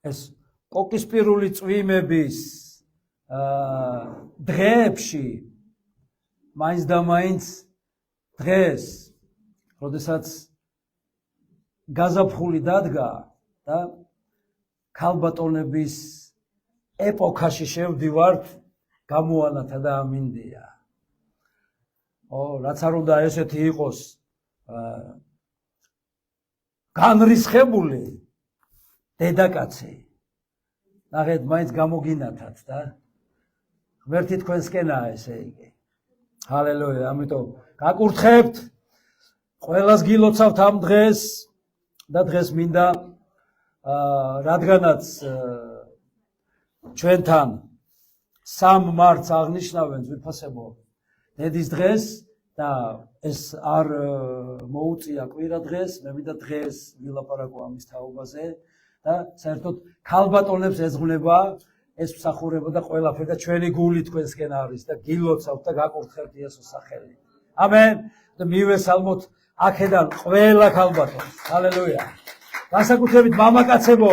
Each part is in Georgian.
ეს კოკისპირული წვიმების დღეებში მაინც და მაინც დღეს, როდესაც გაზაფხული დადგა და ქალბატონების ეპოქაში შევდივართ, გამოანათა და ამინდია. რაც არ უნდა ესეთი იყოს განრისხებული დედაკაცი. ნახეთ, მაინც გამოგინათათ და ღმერთი თქვენსკენაა ესე იგი. ჰალელუია, ამიტომ გაკურთხებთ, ყველას გილოცავთ ამ დღეს და დღეს მინდა რადგანაც ჩვენთან 3 მარტს აღნიშნავენ ძვირფასებო დედის დღეს და ეს არ მოუწია კვირა დღეს, მე მინდა დღეს ვილაპარაკო ამის თაობაზე და საერთოდ ქალბატონებს ეძღვნება ეს მსახურება და ყველაფერი და ჩვენი გული თქვენსკენ არის და გილოცავთ და გაკურთხებთ იესოს სახელით. ამენ. და მივესალმოთ აქედან ყველა ქალბატონს. ჰალელუია. განსაკუთრებით მამაკაცებო,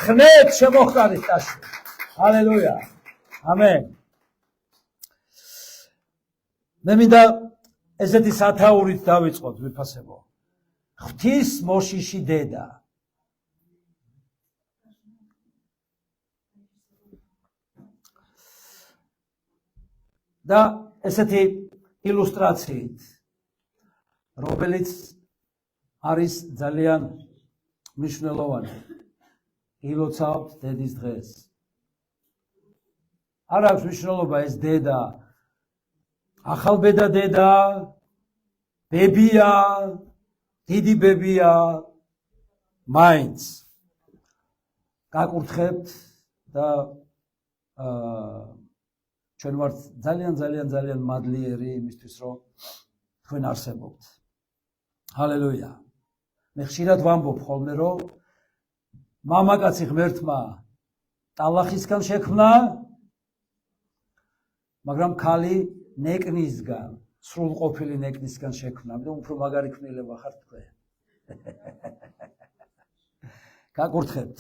ხნეთ შემოხკარით ტაში. ჰალელუია. ამენ. მე მინდა ესეთი სათაურით დავიწყოთ ვიფასებო. ღვთის მოშიში დედა. და ესეთი ილუსტრაციით, რომელიც არის ძალიან მნიშვნელოვანი. ილოცავთ დედის დღეს. არ აქვს მნიშვნელობა ეს დედა, ახალბედა დედა, ბებია, დიდი ბებია, მაინც გაკურთხებთ და ჩვენ ვართ ძალიან მადლიერი იმისთვის, რომ თქვენ არსებობთ. ჰალელუია. მე ხშირად ვამბობ ხოლმე, რომ მამაკაცი ღმერთმა ტალახისგან შექმნა, მაგრამ ქალი ნეკნისგან, სრულყოფილი ნეკნისგან შექმნა. ამიტომ უფრო მაგარი ქმნილება ხართ თქვენ. გაკურთხებთ.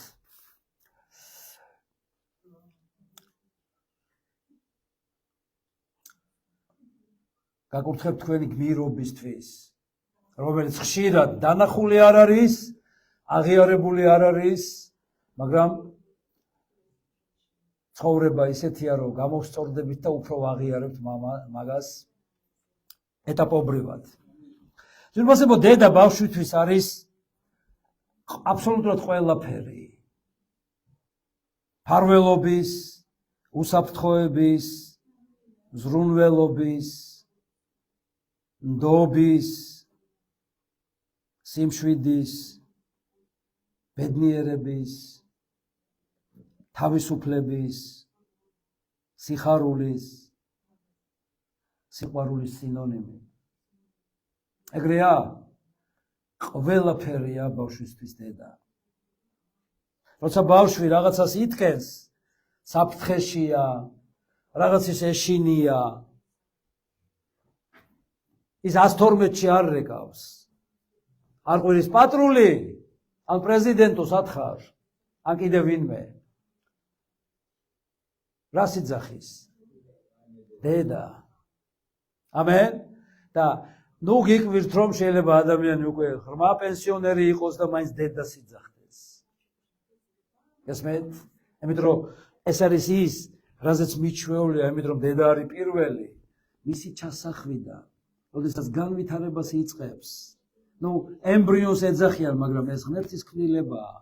გაკურთხებთ თქვენი გმირობისთვის, რომელიც ხშირად დანახული არ არის, აღიარებული არ არის, მაგრამ ცხოვრება ისეთია, რომ გამოვსწორდებით და უფრო აღიარებთ მაგას ეტაპობრივად. ძვირფასებო დედა ბავშვისთვის არის აბსოლუტურად ყველაფერი. ფარველობის, უსაფრთხოების, ზრუნველობის, ნდობის, სიმშვიდის, ბედნიერების, თავისუფლების, სიხარულის, სიყვარულის სინონიმი. ეგრეა, ყველაფერია ბავშვისთვის დედა. როცა ბავშვი რაღაცას იტკენს, საფრთხეშია, რაღაცის ეშინია, ის 112-ში არ რეკავს. არ ყვირის პატრული, ან პრეზიდენტოს ათხარ, ან კიდევ ვინმე. რას იძახის? დედა. ამენ? და ნუ გიკვირთ, რომ შეიძლება ადამიანი უკვე ღრმა პენსიონერი იყოს და მაინც დედას იძახდეს. გესმენთ? იმიტომ რომ ეს არის ის, რაზეც მიჩვეულია, იმიტომ რომ დედა არის პირველი, მისი ჩასახვიდან, როდესაც განვითარებას იწყებს. ნუ ემბრიონს ეძახიან, მაგრამ ეს ღმერთის ქმნილებაა.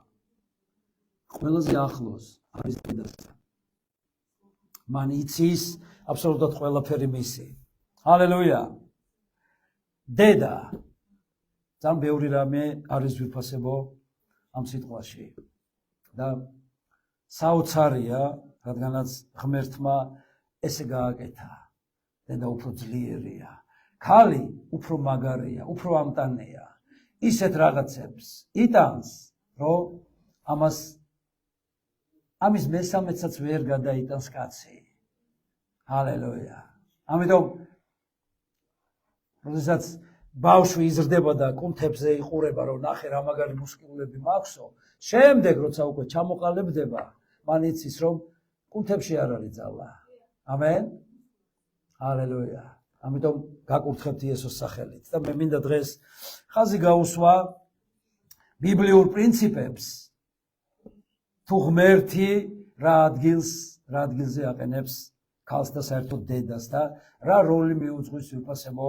ყველაზე ახლოს არის დედასთან. მან იცის აბსოლუტურად ყველაფერი მისი. ჰალელუია. დედა. ძალიან ბევრი რამე არის ვიფასებო ამ სიტყვაში. და საოცარია, რადგანაც ღმერთმა ესე გააკეთა. დედა უფრო ძლიერია. ქალი უფრო მაგარია, უფრო ამტანეა. ისეთ რაღაცებს იტანს, რომ ამის მესამედსაც ვერ გადაიტანს კაცი. ჰალელუია. ამიტომ როდესაც ბავშვი იზრდება და კუნთებზე იყურება, რომ ნახე რა მაგარი მუსკულები მაქვსო, შემდეგ როცა უკვე ჩამოყალიბდება, მან იცის, რომ კუნთებში არ არის ძალა. ამენ. ჰალელუია. ამიტომ გაკურთხებთ იესოს სახელით და მე მინდა დღეს ხაზი გაუსვა ბიბლიურ პრინციპებს თუ ღმერთი რა ადგილზე აყენებს ქალს და საერთოდ დედას და რა როლი მიუძღვის ვიფასებო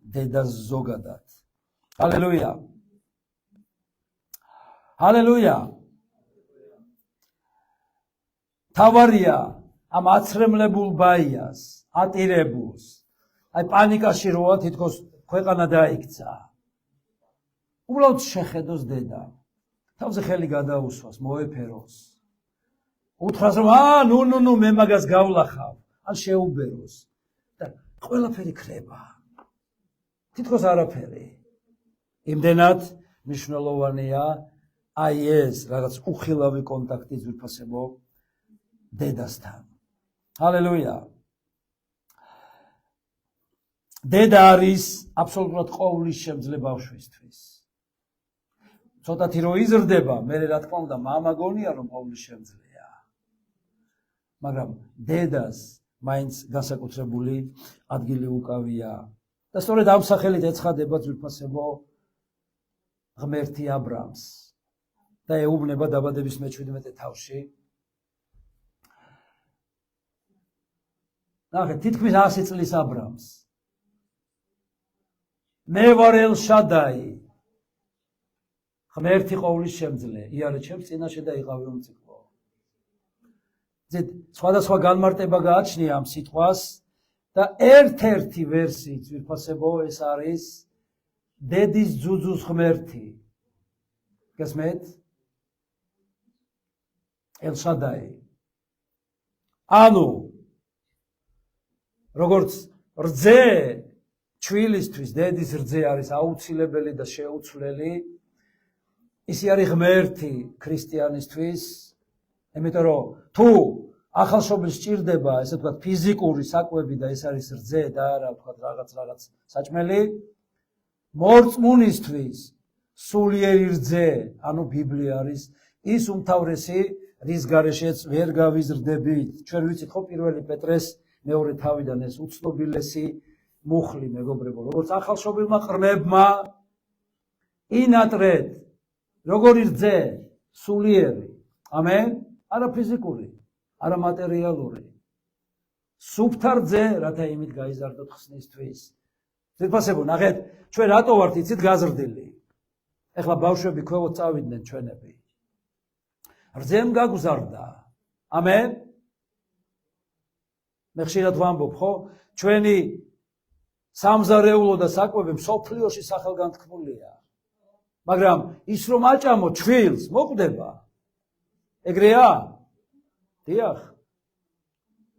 დედას ზოგადად. ჰალელუია. ჰალელუია. თავარია ამ აცრემლებულ ბაიას, ატირებულს, აი პანიკაში როა თითქოს ქვეყანა დაიქცა. უბრალოდ შეხედოს დედა. თავზე ხელი გადაუსვას, მოეფეროს. უთხრას რომ ნუ მე მაგას გავლახავ, ან შეუბეროს და ყველაფერი ქრება. თითქოს არაფერი. იმდენად მნიშვნელოვანია აი ეს რაღაც უხილავი კონტაქტი ძვირფასებო დედასთან. ჰალელუია. დედა არის აბსოლუტურად ყოვლისშემძლე ბავშვისთვის. ცოტათი რო იზრდება, მე რა თქმა უნდა მამა გონია რომ ყოვლისშემძლეა. მაგრამ დედას მაინც განსაკუთრებული ადგილი უკავია. და სწორედ ამ სახელით ეცხადება ძვირფასებო ღმერთი აბრამს და ეუბნება დაბადების მე-17 თავში. ნახეთ, თითქმის 100 წლის აბრამს. მე ვარ ელ-შადაი. ღმერთი ყოვლისშემძლე, იარე ჩემს წინაშე და იყავი უმწიფო. ზედ სხვადასხვა განმარტება გააჩნია ამ სიტყვას და ერთ-ერთი ვერსიით ვიფასებო ეს არის დედის ძუძუს ღმერთი. გესმეთ? ელ-შადაი. ანუ როგორც რძე ჩვილისთვის დედის რძე არის აუცილებელი და შეუცვლელი, ისი არის ღმერთი ქრისტიანისთვის, იმიტომ რომ თუ ახალშობილს სჭირდება, ესე ვთქვათ, ფიზიკური საკვები და ეს არის რძე და არა ვთქვათ რაღაც საჭმელი, მორწმუნისთვის სულიერი რძე, ანუ ბიბლია არის ის უმთავრესი, რის გარეშეც ვერ გავიზრდებით. ჩვენ ვიცით ხო პირველი პეტრეს მეორე თავიდან ეს უცნობილესი მუხლი მეგობრებო, როგორც ახალშობილმა ყრმებმა ინატრეთ როგორი რძე სულიერი. ამენ? არა ფიზიკური, არა მატერიალური. სუფთა რძე, რათა იმით გაიზარდოთ ხსნისთვის. ძვირფასებო, ნახეთ, ჩვენ რატო ვართ იცით გაზრდილი? ეხლა ბავშვები ქვევოთ წავიდნენ ჩვენები. რძემ გაგზარდა. ამენ? მე ხშირად ვამბობ, ხო? ჩვენი სამზარეულო და საკვები მსოფლიოში სახელგანთქმულია. მაგრამ ის რომ აჭამო ჩვილს, მოკვდება. ეგრეა? დიახ.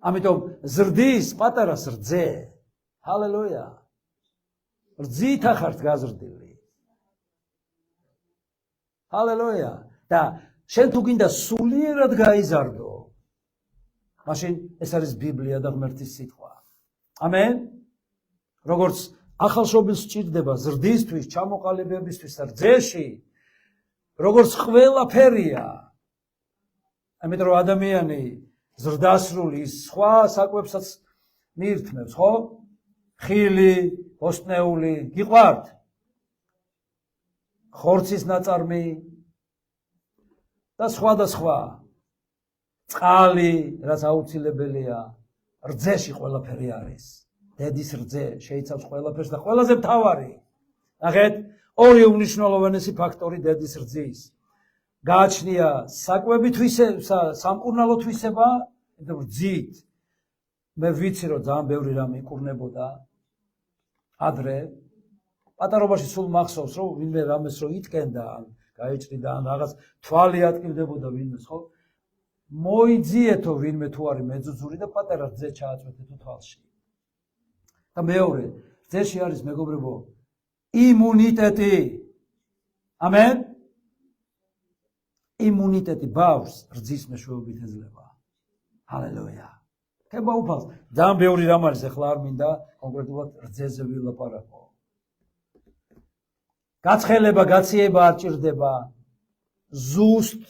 ამიტომ ზრდის პატარას რძე. ჰალელუია. რძით ახართ გაზრდილი. ჰალელუია. და შენ თუ გინდა სულიერად გაიზარდო, მაშინ ეს არის ბიბლია და ღმერთის სიტყვა. ამენ? როგორც ახალშობილს სჭირდება ზრდისთვის, ჩამოყალიბებისთვის და რძეში, როგორც ყველაფერია. ამიტომ რომ ადამიანი ზრდასრული სხვა საკვებსაც მიირთმევს, ხო? ხილი, ბოსტნეული, გიყვართ? ხორცის ნაწარმი და სხვა. წყალი, რაც აუცილებელია, რძეში ყველაფერი არის. დედის რძე შეიცავს ყველაფერს და ყველაზე მთავარი. ნახეთ, ორი უმნიშვნელოვანესი ფაქტორი დედის რძის. გააჩნია საკვები სამკურნალო თვისება, იმიტომ რძით. მე ვიცი რომ ძალიან ბევრი რამ იკურნებოდა ადრე. პატარობაში სულ მახსოვს რომ ვინმე რამეს რო იტკენდა, ან გაიჭრიდა, ან რაღაც თვალი ატკივდებოდა ვინმეს, ხო? მოიძიეთო ვინმე თუ არის მეძუძური და პატარა რძე ჩააწვეთეთო თვალში. და მეორე, რძეში არის მეგობრებო, იმუნიტეტი. ამენ? იმუნიტეტი ბავშვს რძის მეშვეობით ეძლევა. ჰალელუია. ხება უფალს. ძალიან ბევრი რამ არის, ახლა არ მინდა კონკრეტულად რძეზე ვილაპარაკო. გაცხელება, გაციება არ ჭირდება. ზუსტ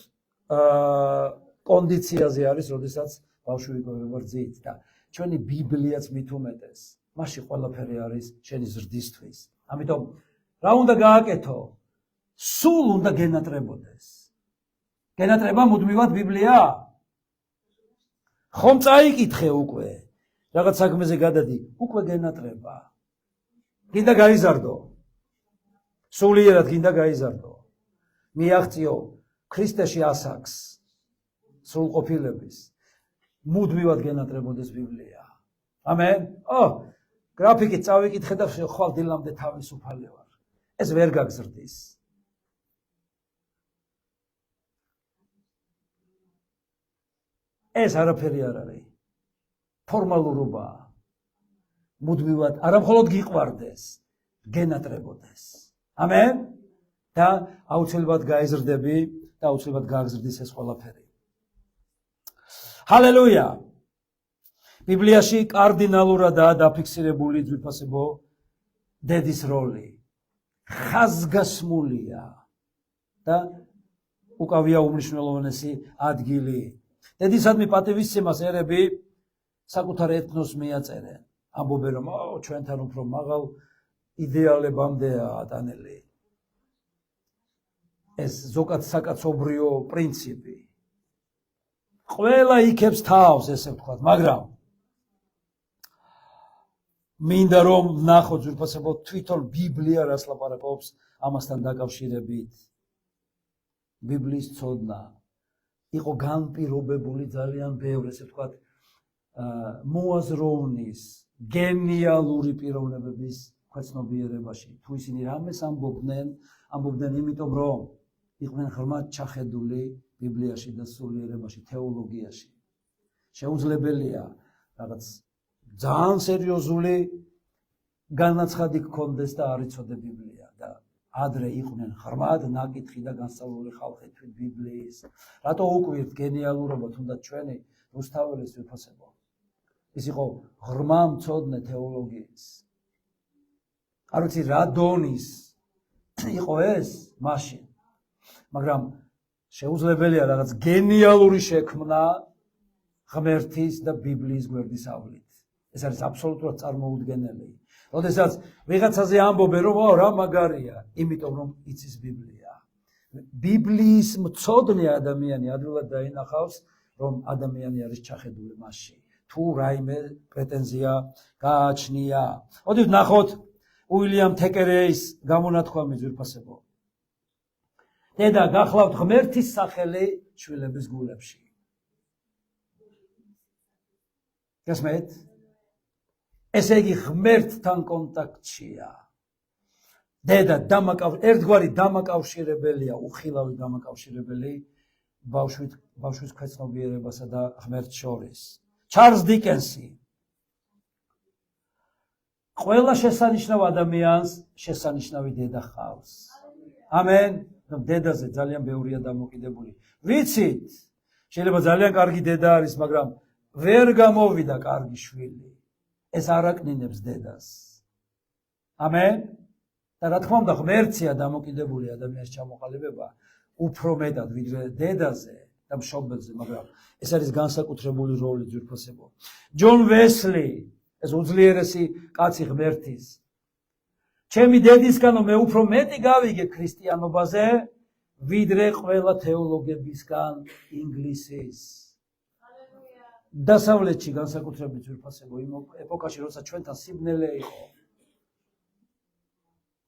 კონდიციაზე არის, როდესაც ბავშვი იკვებება რძით და ჩვენი ბიბლიაც მით უმეტეს. მასში ყველაფერი არის შენი ზრდისთვის. ამიტომ რა უნდა გააკეთო? სულ უნდა გენატრებოდეს. გენატრება მუდმივად ბიბლია? ხომ წაიკითხე უკვე? რაღაც საქმეზე გადადი, უკვე გენატრება. გინდა გაიზარდო. სულიერად გინდა გაიზარდო. მიაღწიო ქრისტეში ასაკს სრულყოფილების. მუდმივად გენატრებოდეს ბიბლია. ამენ? გრაფიკით წავიკითხე და ხვალ დილამდე თავისუფალი ვარ. ეს ვერ გაგზრდის. ეს არაფერი არ არის. ფორმალურობაა. მუდმივად არა მხოლოდ გიყვარდეს, გენატრებოდეს. ამენ? და აუცილებლად გაიზრდები და აუცილებლად გააგზრდის ეს ყველაფერი. ჰალელუია! ბიბლიაში კარდინალურადაა დაფიქსირებული ძვირფასებო დედის როლი. ხაზგასმულია და უკავია უმნიშვნელოვანესი ადგილი. დედისადმი პატივისცემას ერები საკუთარ ეთნოს მიაწერენ. ამბობენ, რომ ჩვენთან უფრო მაღალ იდეალებამდეა ატანელი. ეს ზოგად საკაცობრიო პრინციპი. ყველა იქებს თავს, ესე ვთქვათ, მაგრამ მინდა რომ ვნახოთ ძვირფასებო თვითონ ბიბლია რას ლაპარაკობს ამასთან დაკავშირებით. ბიბლიის ცოდნა იყო განპირობებული ძალიან ბევრ, ესე ვთქვათ, მოაზროვნის გენიალური პიროვნებების ქვეცნობიერებაში. თუ ისინი რამეს ამბობდნენ იმიტომ რომ იყვნენ ღრმად ჩახედული ბიბლიაში და სულიერებაში, თეოლოგიაში. შეუძლებელია რაღაც ძალიან სერიოზული განაცხადი გქონდეს და არ იცოდე ბიბლია და ადრე იყვნენ ღრმად ნაკითხი და განსწავლული ხალხი თვით ბიბლიის. რატო უკვირთ გენიალურობა თუნდაც ჩვენი რუსთაველის ძვირფასებო? ის იყო ღრმა მცოდნე თეოლოგიის. არ ვიცი რა დონის იყო ეს მაშინ, მაგრამ შეუძლებელია რაღაც გენიალური შექმნა ღმერთის და ბიბლიის გვერდისავლით. ეს არის აბსოლუტურად წარმოუდგენელი. როდესაც ვიღაცაზე ამბობენ, რომ რა მაგარია, იმიტომ რომ იცის ბიბლია. ბიბლიის მცოდნე ადამიანი ადვილად დაინახავს, რომ ადამიანი არის ჩახედული მასში. თუ რაიმე პრეტენზია გააჩნია. მოდით ვნახოთ უილიამ თეკერეის გამონათქვამი ძვირფასებო. დედა, გახლავთ ღმერთის სახელი შვილების გულებში. გასმეთ? ესე იგი ღმერთთან კონტაქტშია. დედა ერთგვარი დამაკავშირებელია, უხილავი დამაკავშირებელი ბავშვის ქვეცნობიერებასა და ღმერთს შორის. ჩარლზ დიკენსი. ყველა შესანიშნავ ადამიანს შესანიშნავი დედა ჰყავს. ამენ. დედაზე ძალიან ბევრია დამოკიდებული. ვიცით, შეიძლება ძალიან კარგი დედა არის, მაგრამ ვერ გამოვიდა კარგი შვილი. ეს არ აკნინებს დედას. ამენ. და რა თქმა უნდა, ღმერთია დამოკიდებული ადამიანის ჩამოყალიბება უფრო მეტად ვიდრე დედაზე და მშობელზე, მაგრამ ეს არის განსაკუთრებული როლი ძვირფასებო. ჯონ ვესლი, ეს უძლიერესი კაცი ღმერთის. ჩემი დედისგანო მე უფრო მეტი გავიგე ქრისტიანობაზე, ვიდრე ყველა თეოლოგებისგან ინგლისის. დასავლეთში განსაკუთრებით ძვირფასებო იმ ეპოქაში, როცა ჩვენთან სიბნელე იყო.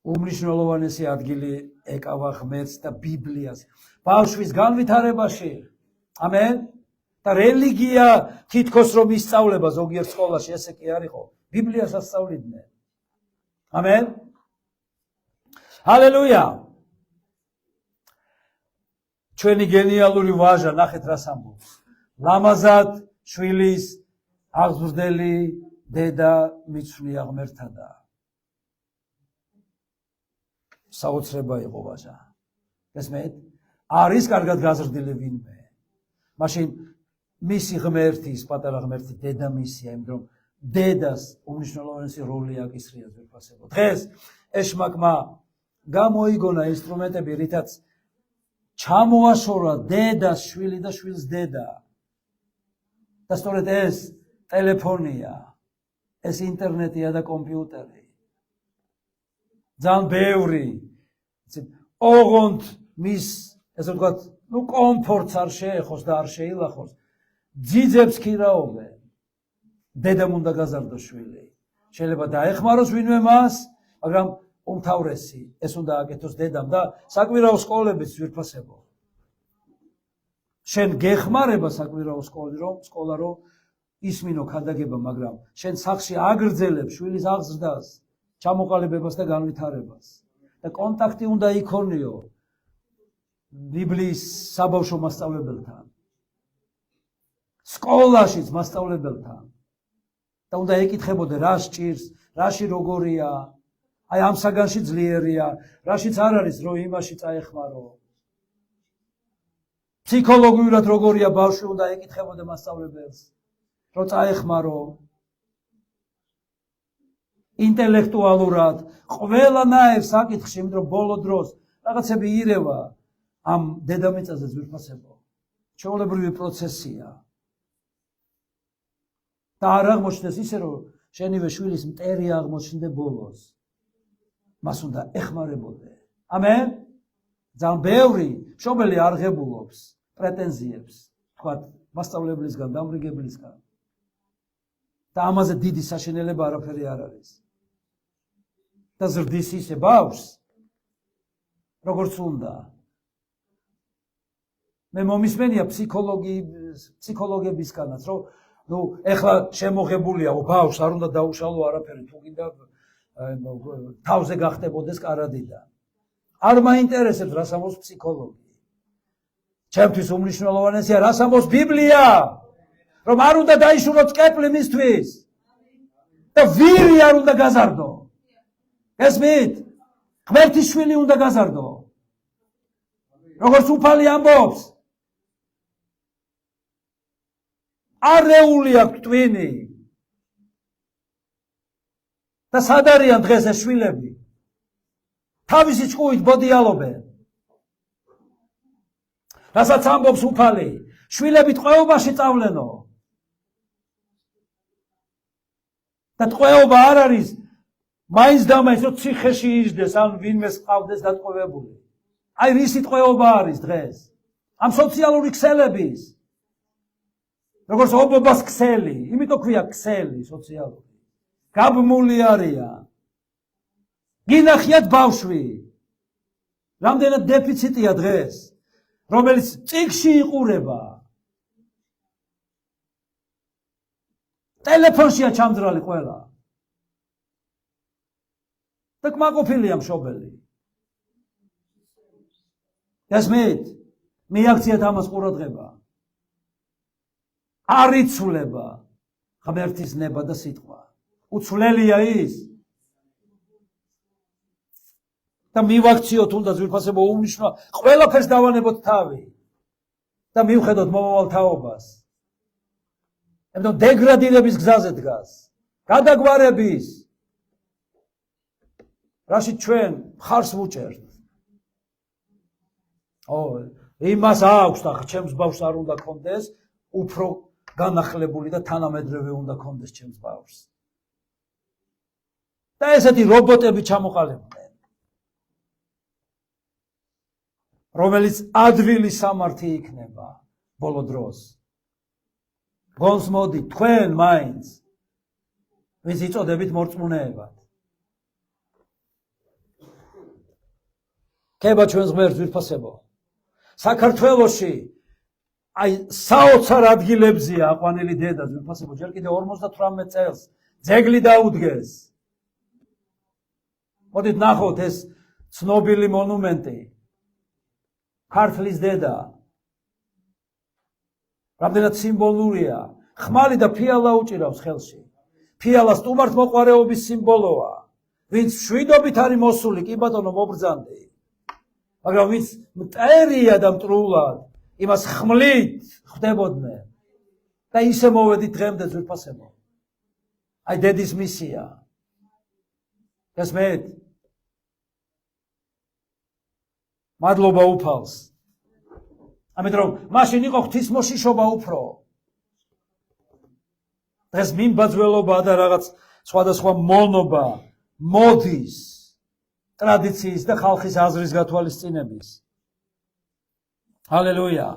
უმნიშვნელოვანესი ადგილი ეკავა ღმერთს და ბიბლიას. ბავშვის განვითარებაში. ამენ. და რელიგია თითქოს რომ ისწავლება ზოგიერთ სკოლაში, ესე კი არ იყო. ბიბლიას ასწავლიდნენ. ამენ. ჰალელუია. ჩვენი გენიალური ვაჟა, ნახეთ რას ამბობს. ლამაზად შვილის აღზრდელი დედა მიცვლია ღმერთადა. საოცრება იყო ვაჟა. გესმით? არის კარგად გაზრდილი ვინმე. მაშინ მისი ღმერთის, პატარა ღმერთი დედა მისია, იმიტომ რომ დედას უმნიშვნელოვანესი როლი აკისრია ძვირფასებო. დღეს ეშმაკმა გამოიგონა ინსტრუმენტები, რითაც ჩამოაშორა დედას შვილი და შვილს დედა. და სწორედ ეს ტელეფონია, ეს ინტერნეტია და კომპიუტერი. ძალიან ბევრი ოღონდ მის, ესე ვთქვათ, კომფორტს არ შეეხოს და არ შეილახოს. ძიძებს კი რაობენ. დედამ უნდა გაზარდოს შვილი. შეიძლება დაეხმაროს ვინმე მას, მაგრამ უმთავრესი ეს უნდა აკეთოს დედამ და საკვირაო სკოლებიც ძვირფასებო. შენ გეხმარება საკვირაო სკოლა რომ ისმინო ქადაგება, მაგრამ შენ სახში აგრძელებ შვილის აღზრდას, ჩამოყალიბებას და განვითარებას. და კონტაქტი უნდა იქონიო ბიბლიის საბავშვო მასწავლებელთან, სკოლაშიც მასწავლებელთან. და უნდა ეკითხებოდე რა სჭირს, რაში როგორია, აი ამ საგანში ძლიერია, რაშიც არ არის რომ იმაში წაეხმარო. ფსიქოლოგიურად როგორია ბავშვი, უნდა ეკითხებოდე მასწავლებელს, რომ წაეხმარო. ინტელექტუალურად ყველანაირ საკითხში, იმიტომ რომ ბოლო დროს რაღაცები ირევა ამ დედამიწაზე ძვირფასებო. ჩვეულებრივი პროცესია. და არ აღმოჩნდეს ისე, რომ შენივე შვილის მტერი აღმოჩნდე ბოლოს. მას უნდა ეხმარებოდე. ამენ? ძალიან ბევრი მშობელი არ ღებულობს პრეტენზიებს, თქვათ, მასწავლებლისგან, დამრიგებლისგან. და ამაზე დიდი საშინელება არაფერი არ არის. და ზრდის ისე ბავშვს, როგორც უნდა. მე მომისმენია ფსიქოლოგებისგანაც, რომ ეხლა შემოღებულია ბავშვს არ უნდა დაუშალო არაფერი, თუ გინდა თავზე გახდებოდეს კარადიდან. არ მაინტერესებს რას ამბობს ფსიქოლოგი. ჩემთვის უმნიშვნელოვანესია რას ამბობს ბიბლია, რომ არ უნდა დაიშუროთ კეპლი მისთვის და ვირი არ უნდა გაზარდო. გესმით? ღმერთის შვილი უნდა გაზარდო. როგორც უფალი ამბობს, არეული აქვს ტვინი. და სად არიან დღეს ეს შვილები? თავისი ჭკუით ბოდიალობენ. რასაც ამბობს უფალი, შვილები ტყვეობაში წავლენო. და ტყვეობა არ არის მაინც და მაინც რომ ციხეში იჯდეს, ან ვინმეს ყავდეს დატყვევებული. აი რისი ტყვეობა არის დღეს? ამ სოციალური ქსელების. როგორც ობობას ქსელი, იმიტომ ქვია ქსელი სოციალური. გაბმული არიან. გინახიათ ბავშვი. რამდენად დეფიციტია დღეს, რომელიც წიგში იყურება. ტელეფონშია ჩამძრალი ყველა. და კმაყოფილია მშობელი. გასმით? მიაქციათ ამას ყურადღება. არ იცვლება ღმერთის ნება და სიტყვა. უცვლელია ის. და მივაქციოთ უნდა ძვირფასებო უმნიშვნელო, ყველაფერს დავანებოთ თავი. და მივხედოთ მომავალ თაობას. ამიტომ დეგრადირების გზაზე დგას. გადაგვარების. რაშიც ჩვენ მხარს ვუჭერთ. იმას აქვს და ჩემს ბავშვს არ უნდა ქონდეს, უფრო განახლებული და თანამედროვე უნდა ქონდეს ჩემს ბავშვს. და ესეთი რობოტები ჩამოყალიბდნენ, რომელიც ადვილი სამართი იქნება ბოლო დროს. გონს მოდი თქვენ მაინც, ვინც იწოდებით მორწმუნეებად. ქება ჩვენს ღმერთს ვირფასებო. საქართველოში აი საოცარ ადგილებზია აყვანილი დედა ვირფასებო, ჯერ კიდევ 58 წელს ძეგლი დაუდგეს. მოდით ნახოთ ეს ცნობილი მონუმენტი. ქართლის დედა. რამდენად სიმბოლურია. ხმალი და ფიალა უჭირავს ხელში. ფიალა სტუმართმოყვარეობის სიმბოლოა. ვინც მშვიდობით არის მოსული, კი ბატონო მობრძანდი. მაგრამ ვინც მტერია და მტრულად, იმას ხმლით ხდებოდნენ. და ისე მოვედით დღემდე ძვირფასებო. აი დედის მისია. გასმეთ? მადლობა უფალს. ამიტომ რომ მაშინ იყო ღვთისმოშიშობა უფრო. დღეს მიმბაძველობა და რაღაც სხვადასხვა მონობა მოდის ტრადიციის და ხალხის აზრის გათვალისწინების. ჰალელუია.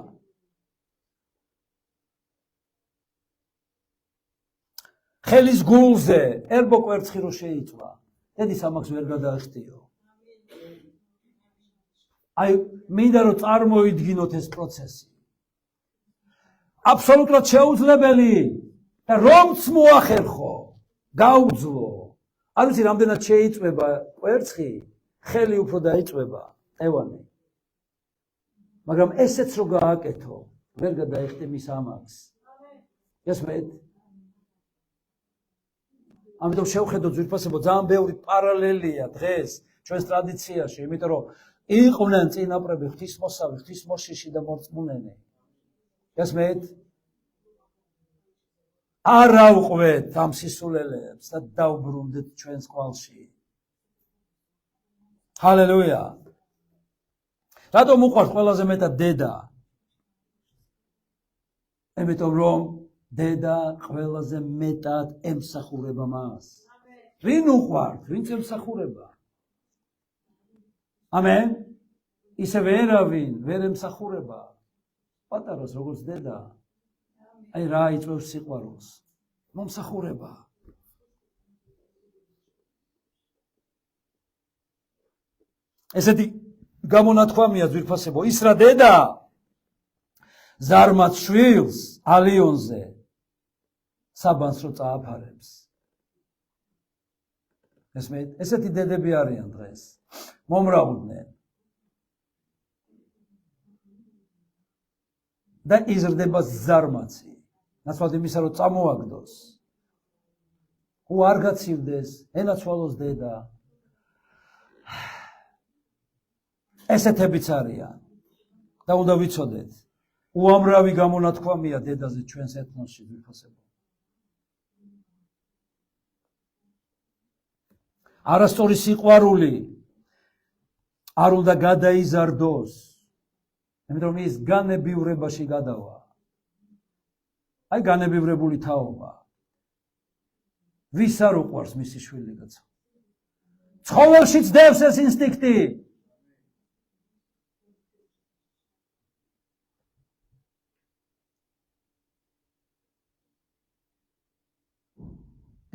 ხელის გულზე ერბო კვერცხი რო შეიწვა, დედის ამას ვერ გადაახტიო. აი, მინდა რომ წარმოიდგინოთ ეს პროცესი. აბსოლუტურად შეუძლებელი და რომც მოახერხო, გაუძლო. არ ვიცი რამდენად შეიწვება კვერცხი, ხელი უფრო დაიწვება, ტევანი. მაგრამ ესეც რო გააკეთო, ვერ გადაეხტი მის ამაკს. ესმეთ? ამიტომ შევხედოთ ძვირფასებო, ძალიან ბევრი პარალელია დღეს ჩვენს ტრადიციაში, იმიტომ რომ იყვნენ წინაპრები ღვთისმოსავი, ღვთისმოშიში და მორწმუნენი. ესმეთ? არ ავყვეთ ამ სისულელეებს და დავბრუნდეთ ჩვენს კვალში. ჰალელუია. რატომ უყვარს ყველაზე მეტად დედა? იმიტომ რომ დედა ყველაზე მეტად ემსახურება მას. ვინ უყვართ? ვინც ემსახურება? ამენ? ისე ვერავინ ვერ ემსახურება. პატარას როგორც დედა. აი რა იწვევს სიყვარულს? მომსახურება. ესეთი გამონათქვამია ძვირფასებო, ის რა დედა ზარმაც შვილს ალიონზე საბანს რო წააფარებს. ესმეთ, ესეთი დედები არიან დღეს. მომრავლდნენ. და იზრდება ზარმაცი. ნაცვლად იმისა, რომ წამოაგდოს. არ გაცივდეს, ენაცვალოს დედა. ესეთებიც არიან. და უნდა ვიცოდეთ, უამრავი გამონათქვამია დედაზე ჩვენს ეთნოსში ძვირფასებო. არასწორი სიყვარული არ უნდა გადაიზარდოს. იმიტომ რომ ის განებივრებაში გადავა. აი განებივრებული თაობა. ვის არ უყვარს მისი შვილი გაცა? ცხოველშიც დევს ეს ინსტინქტი.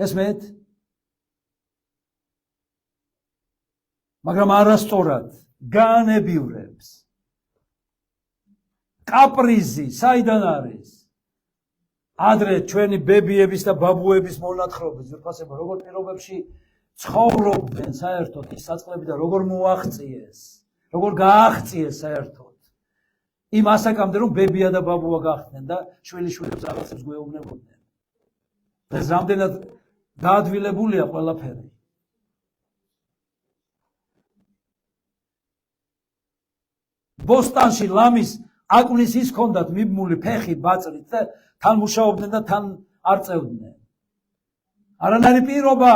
ესმეთ? მაგრამ არასწორად განებივრებს. კაპრიზი საიდან არის? ადრე ჩვენი ბებიების და ბაბუების მონათხრობის ძვირფასებო, როგორ პირობებში ცხოვრობდნენ საერთოდ ის საწყლები და როგორ მოაღწიეს, როგორ გააღწიეს საერთოდ. იმ ასაკამდე რომ ბებია და ბაბუა გახდნენ და შვილიშვილებს რაღაცებს გვეუბნებოდნენ. ეს რამდენად გაადვილებულია ყველაფერი. ბოსტანში ლამის აკუნის ის ჰქონდათ მიბმული ფეხი ბაწრით და თან მუშაობდნენ და თან არ წევდნენ. არანაირი პირობა.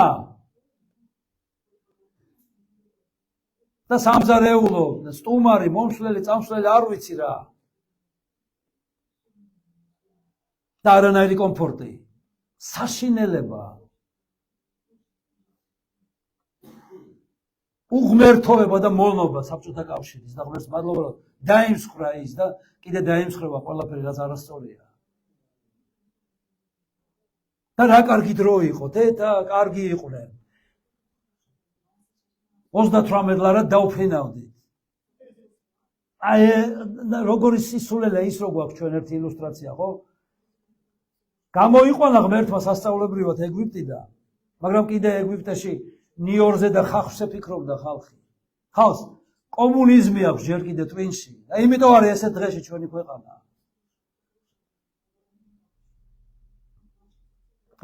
და სამზარეულო, სტუმარი, მომსვლელი, წამსვლელი არ ვიცი რა. და არანაირი კომფორტი. საშინელება. უღმერთოვება და მონობა საბჭოთა კავშირის და ღმერთს მადლობა დაიმსხრა ის და კიდე დაიმსხრება ყველაფერი რაც არასწორია. და რა კარგი დრო იყო, დედა კარგი იყვნენ. 38 ლარად დაუფრინავდით. აი როგორი სისულელე ის რო გვაქვს ჩვენ ერთი ილუსტრაცია, ხო? გამოიყვანა ღმერთმა სასწauლებრივად ეგვიპტიდან, მაგრამ კიდე ეგვიპტეში ნიორზე და ხახვზე ფიქრობდა ხალხი. ხალხს კომუნიზმი აქვს ჯერ კიდე ტვინში. და იმიტომ არის ესე დღეში ჩვენი ქვეყანა.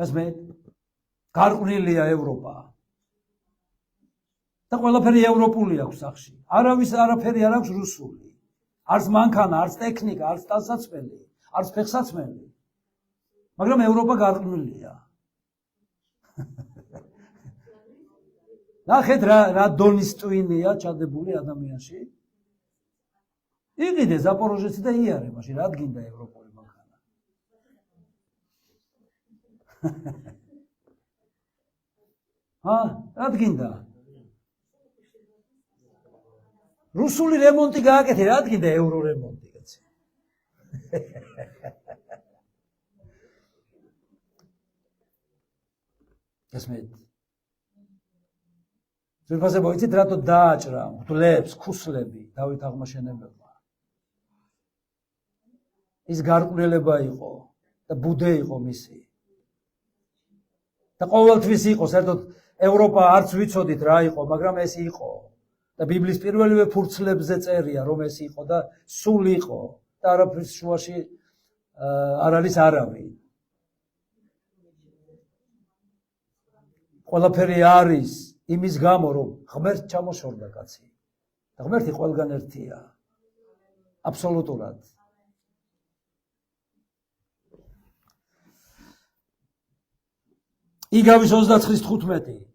ესმეთ, გარყვნილია ევროპა. და ყველაფერი ევროპული აქვს სახში. არავის არაფერი არ აქვს რუსული. არც მანქანა, არც ტექნიკა, არც ტანსაცმელი, არც ფეხსაცმელი. მაგრამ ევროპა გარყვნილია. ნახეთ რა დონის ტვინია ჩადებული ადამიანში. იყიდე ზაპოროჟეცი და იარე, მაშინ რა გინდა ევროპული მანქანა? რა გინდა? რუსული რემონტი გააკეთე, რა გინდა ევრო რემონტი, კაცი? გესმით? ძვირფასებო, იცით რატო დააჭრა მღვდლებს, ქუსლები დავით აღმაშენებელმა? ის გარყვნილება იყო და ბუდე იყო მისი. და ყოველთვის იყო, საერთოდ ევროპა არც ვიცოდით რა იყო, მაგრამ ეს იყო. და ბიბლის პირველივე ფურცლებზე წერია, რომ ეს იყო და სულ იყო და არაფრის შუაში არ არის არავინ. ყველაფერი არის იმის გამო, რომ ღმერთს ჩამოშორდა კაცი. და ღმერთი ყველგან ერთია. აბსოლუტურად. იგავის 29:15.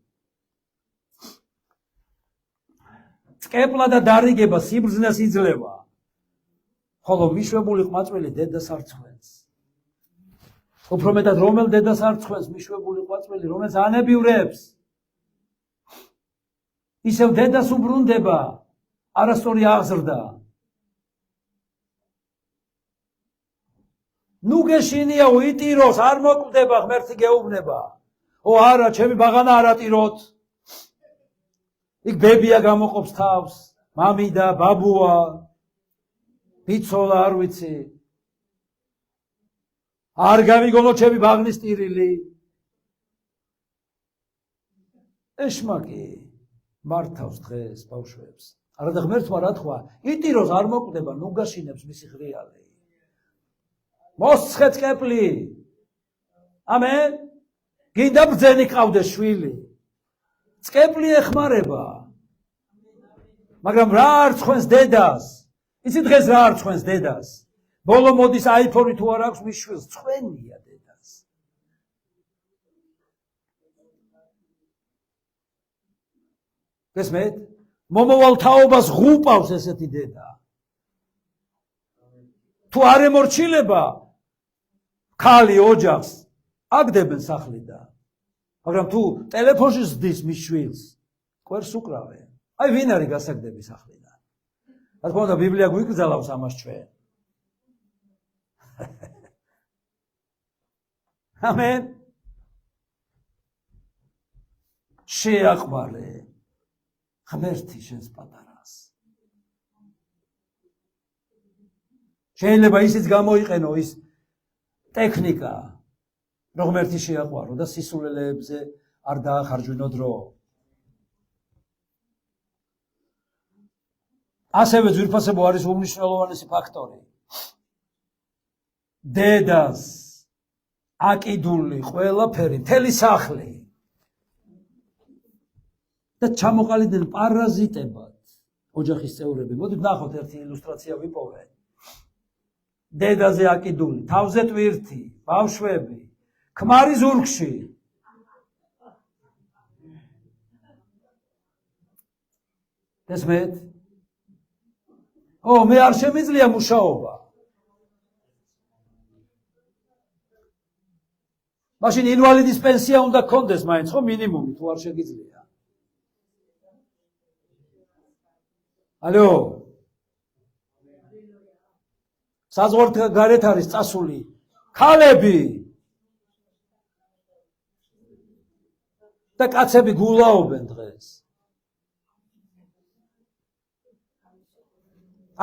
წყეპლა და დარიგება სიბრძნეს იძლევა, ხოლო მიშვებული ყვაწვილი დედას არ ცხვენს. უფრო მეტად რომელ დედას არ ცხვენს მიშვებული ყვაწვილი, რომელიც ანებივრებს, ისევ დედას უბრუნდება, არასწორი აღზრდა. ნუ გეშინია უიტიროს, არ მოკვდება, ღმერთი გეუბნება. ო არა, ჩემი ბაღანა არ ატიროთ. იქ ბებია გამოყოფს თავს, მამიდა, ბაბუა, ბიცოლა, არ ვიცი. არ გამიგონო ჩემი ბაღნის ტირილი. ეშმაკი მართავს დღეს ბავშვებს. არა და ღმერთმა რა თქვა, იტიროს არ მოკვდება, ნუ გაშინებს მისი ღრიალი. მოსცხეთ კეპლი. ამენ. გინდა ბრძენი ყავდეს შვილი. წყეპლი ეხმარება. მაგრამ რა არ ცხვენს დედას? იცი დღეს რა არ ცხვენს დედას? ბოლო მოდის აიფონი თუ არ აქვს მის შვილს, ცხვენია დედას. გესმით? მომავალ თაობას ღუპავს ესეთი დედა. თუ არ ემორჩილება ქალი ოჯახს აგდებენ სახლიდან. მაგრამ თუ ტელეფონში ზდის მის შვილს, კვერს უკრავენ. აი ვინ არის გასაგდები სახლიდან? რა თქმა უნდა, ბიბლია გვიკრძალავს ამას ჩვენ. ამენ. შეაყვარე ღმერთი შენს პატარას. შეიძლება ისიც გამოიყენო ის ტექნიკა, რომ ღმერთი შეაყვარო და სისულელეებზე არ დაახარჯვინო დრო. ასევე ძვირფასებო არის უმნიშვნელოვანესი ფაქტორი. დედას აკიდული ყველაფერი, მთელი სახლი და ჩამოყალიბდნენ პარაზიტებად ოჯახის წევრები. მოდით ნახოთ ერთი ილუსტრაცია ვიპოვე. დედაზე აკიდული, თავზე ტვირთი, ბავშვები, ქმარი ზურგში. გესმით? მე არ შემიძლია მუშაობა. მაშინ ინვალიდის პენსია უნდა გქონდეს მაინც, ხო, მინიმუმი, თუ არ შეგიძლია. ალო. საზღვართ გარეთ არის წასული ქალები და კაცები გულაობენ დღეს.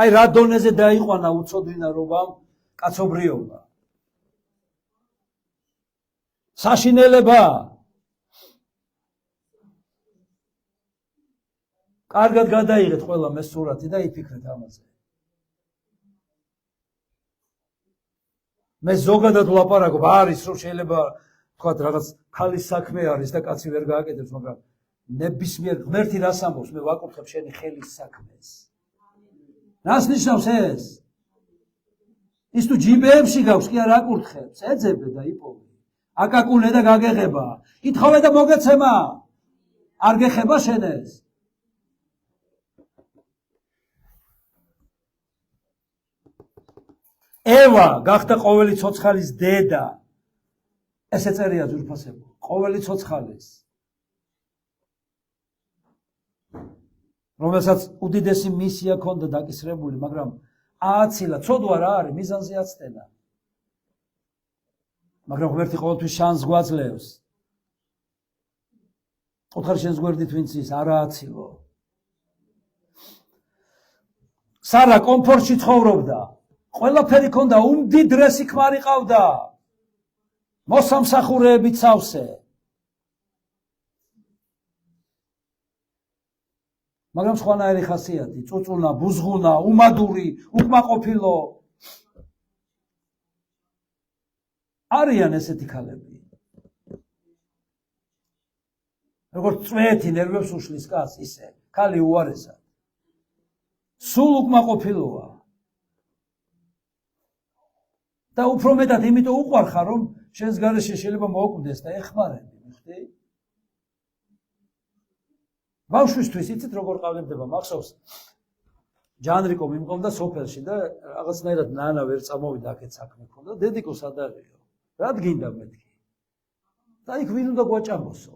აი რა დონეზე დაიყვანა უცოდინარობამ კაცობრიობა. საშინელება. კარგად გადაიღეთ ყველა მე სურათი და იფიქრეთ ამაზე. მე ზოგადად ვლაპარაკობ, არის რომ შეიძლება თქვათ რაღაც ქალის საქმე არის და კაცი ვერ გააკეთებს, მაგრამ ნებისმიერ ღმერთი რას ამბობს, მე ვაკურთხებ შენი ხელის საქმეს. რას ნიშნავს ეს? ის თუ ჯიბეებში გავს, კი არ აკურთხებს, ეძებდე და იპოვე. აკაკუნე და გაგეღება. ითხოვე და მოგეცემა. არ გეხება შენ ეს? ევა გახდა ყოველი ცოცხალის დედა. ესე წერია ძვირფასებო, ყოველი ცოცხალის. რომელსაც უდიდესი მისია ჰქონდა დაკისრებული, მაგრამ ააცილა, ცოდვა რა არის, მიზანზე აცდენა. მაგრამ ღმერთი ყოველთვის შანსს გვაძლევს. ოთხარ შენს გვერდით ვინც ის არა აცილო. სარა კომფორტში ცხოვრობდა. ყველაფერი ჰქონდა, უმდიდრესი ქმარი ყავდა. მოსამსახურეებით სავსე. მაგრამ სხვანაირი ხასიათი, წუწუნა, ბუზღუნა, უმადური, უკმაყოფილო. არიან ესეთი ქალები. როგორც წვეთი ნერვებს უშლის კაცს, ისე ქალი უარესად. სულ უკმაყოფილოა. და უფრო მეტად იმიტომ უყვარხარ, რომ შენს გარეშე შეიძლება მოუკვდეს და ეხმარები, მიხვდი? ბავშვისთვის იცით როგორ ყალიბდება, მახსოვს? ჯანრიკო მიმყავდა სოფელში და რაღაცნაირად ნანა ვერ წამოვიდა აქეთ საქმე ქონდა, დედიკო სად არისო? რა გინდა მეთქი? და იქ ვინ უნდა გვაჭამოსო?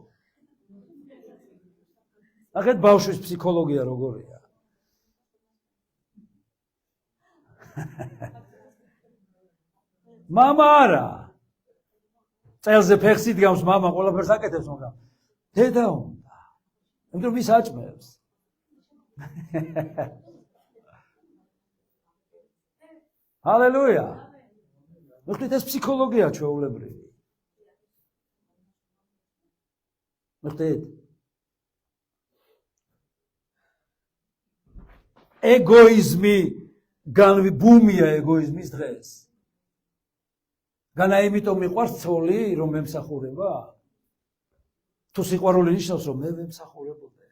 აქეთ ბავშვის ფსიქოლოგია როგორია? მამა არა. წელზე ფეხს იდგამს მამა, ყველაფერს აკეთებს, მაგრამ დედა უნდა. იმიტომ ვის აჭმევს. ჰალელუია. მოხდით ეს ფსიქოლოგია ჩვეულებრივი. მოხდით. ეგოიზმი განვიბუმია ეგოიზმის დღეს. განა იმიტომ მიყვარს ცოლი, რომ მემსახურება? თუ სიყვარული ნიშნავს, რომ მე ვემსახურებოდე.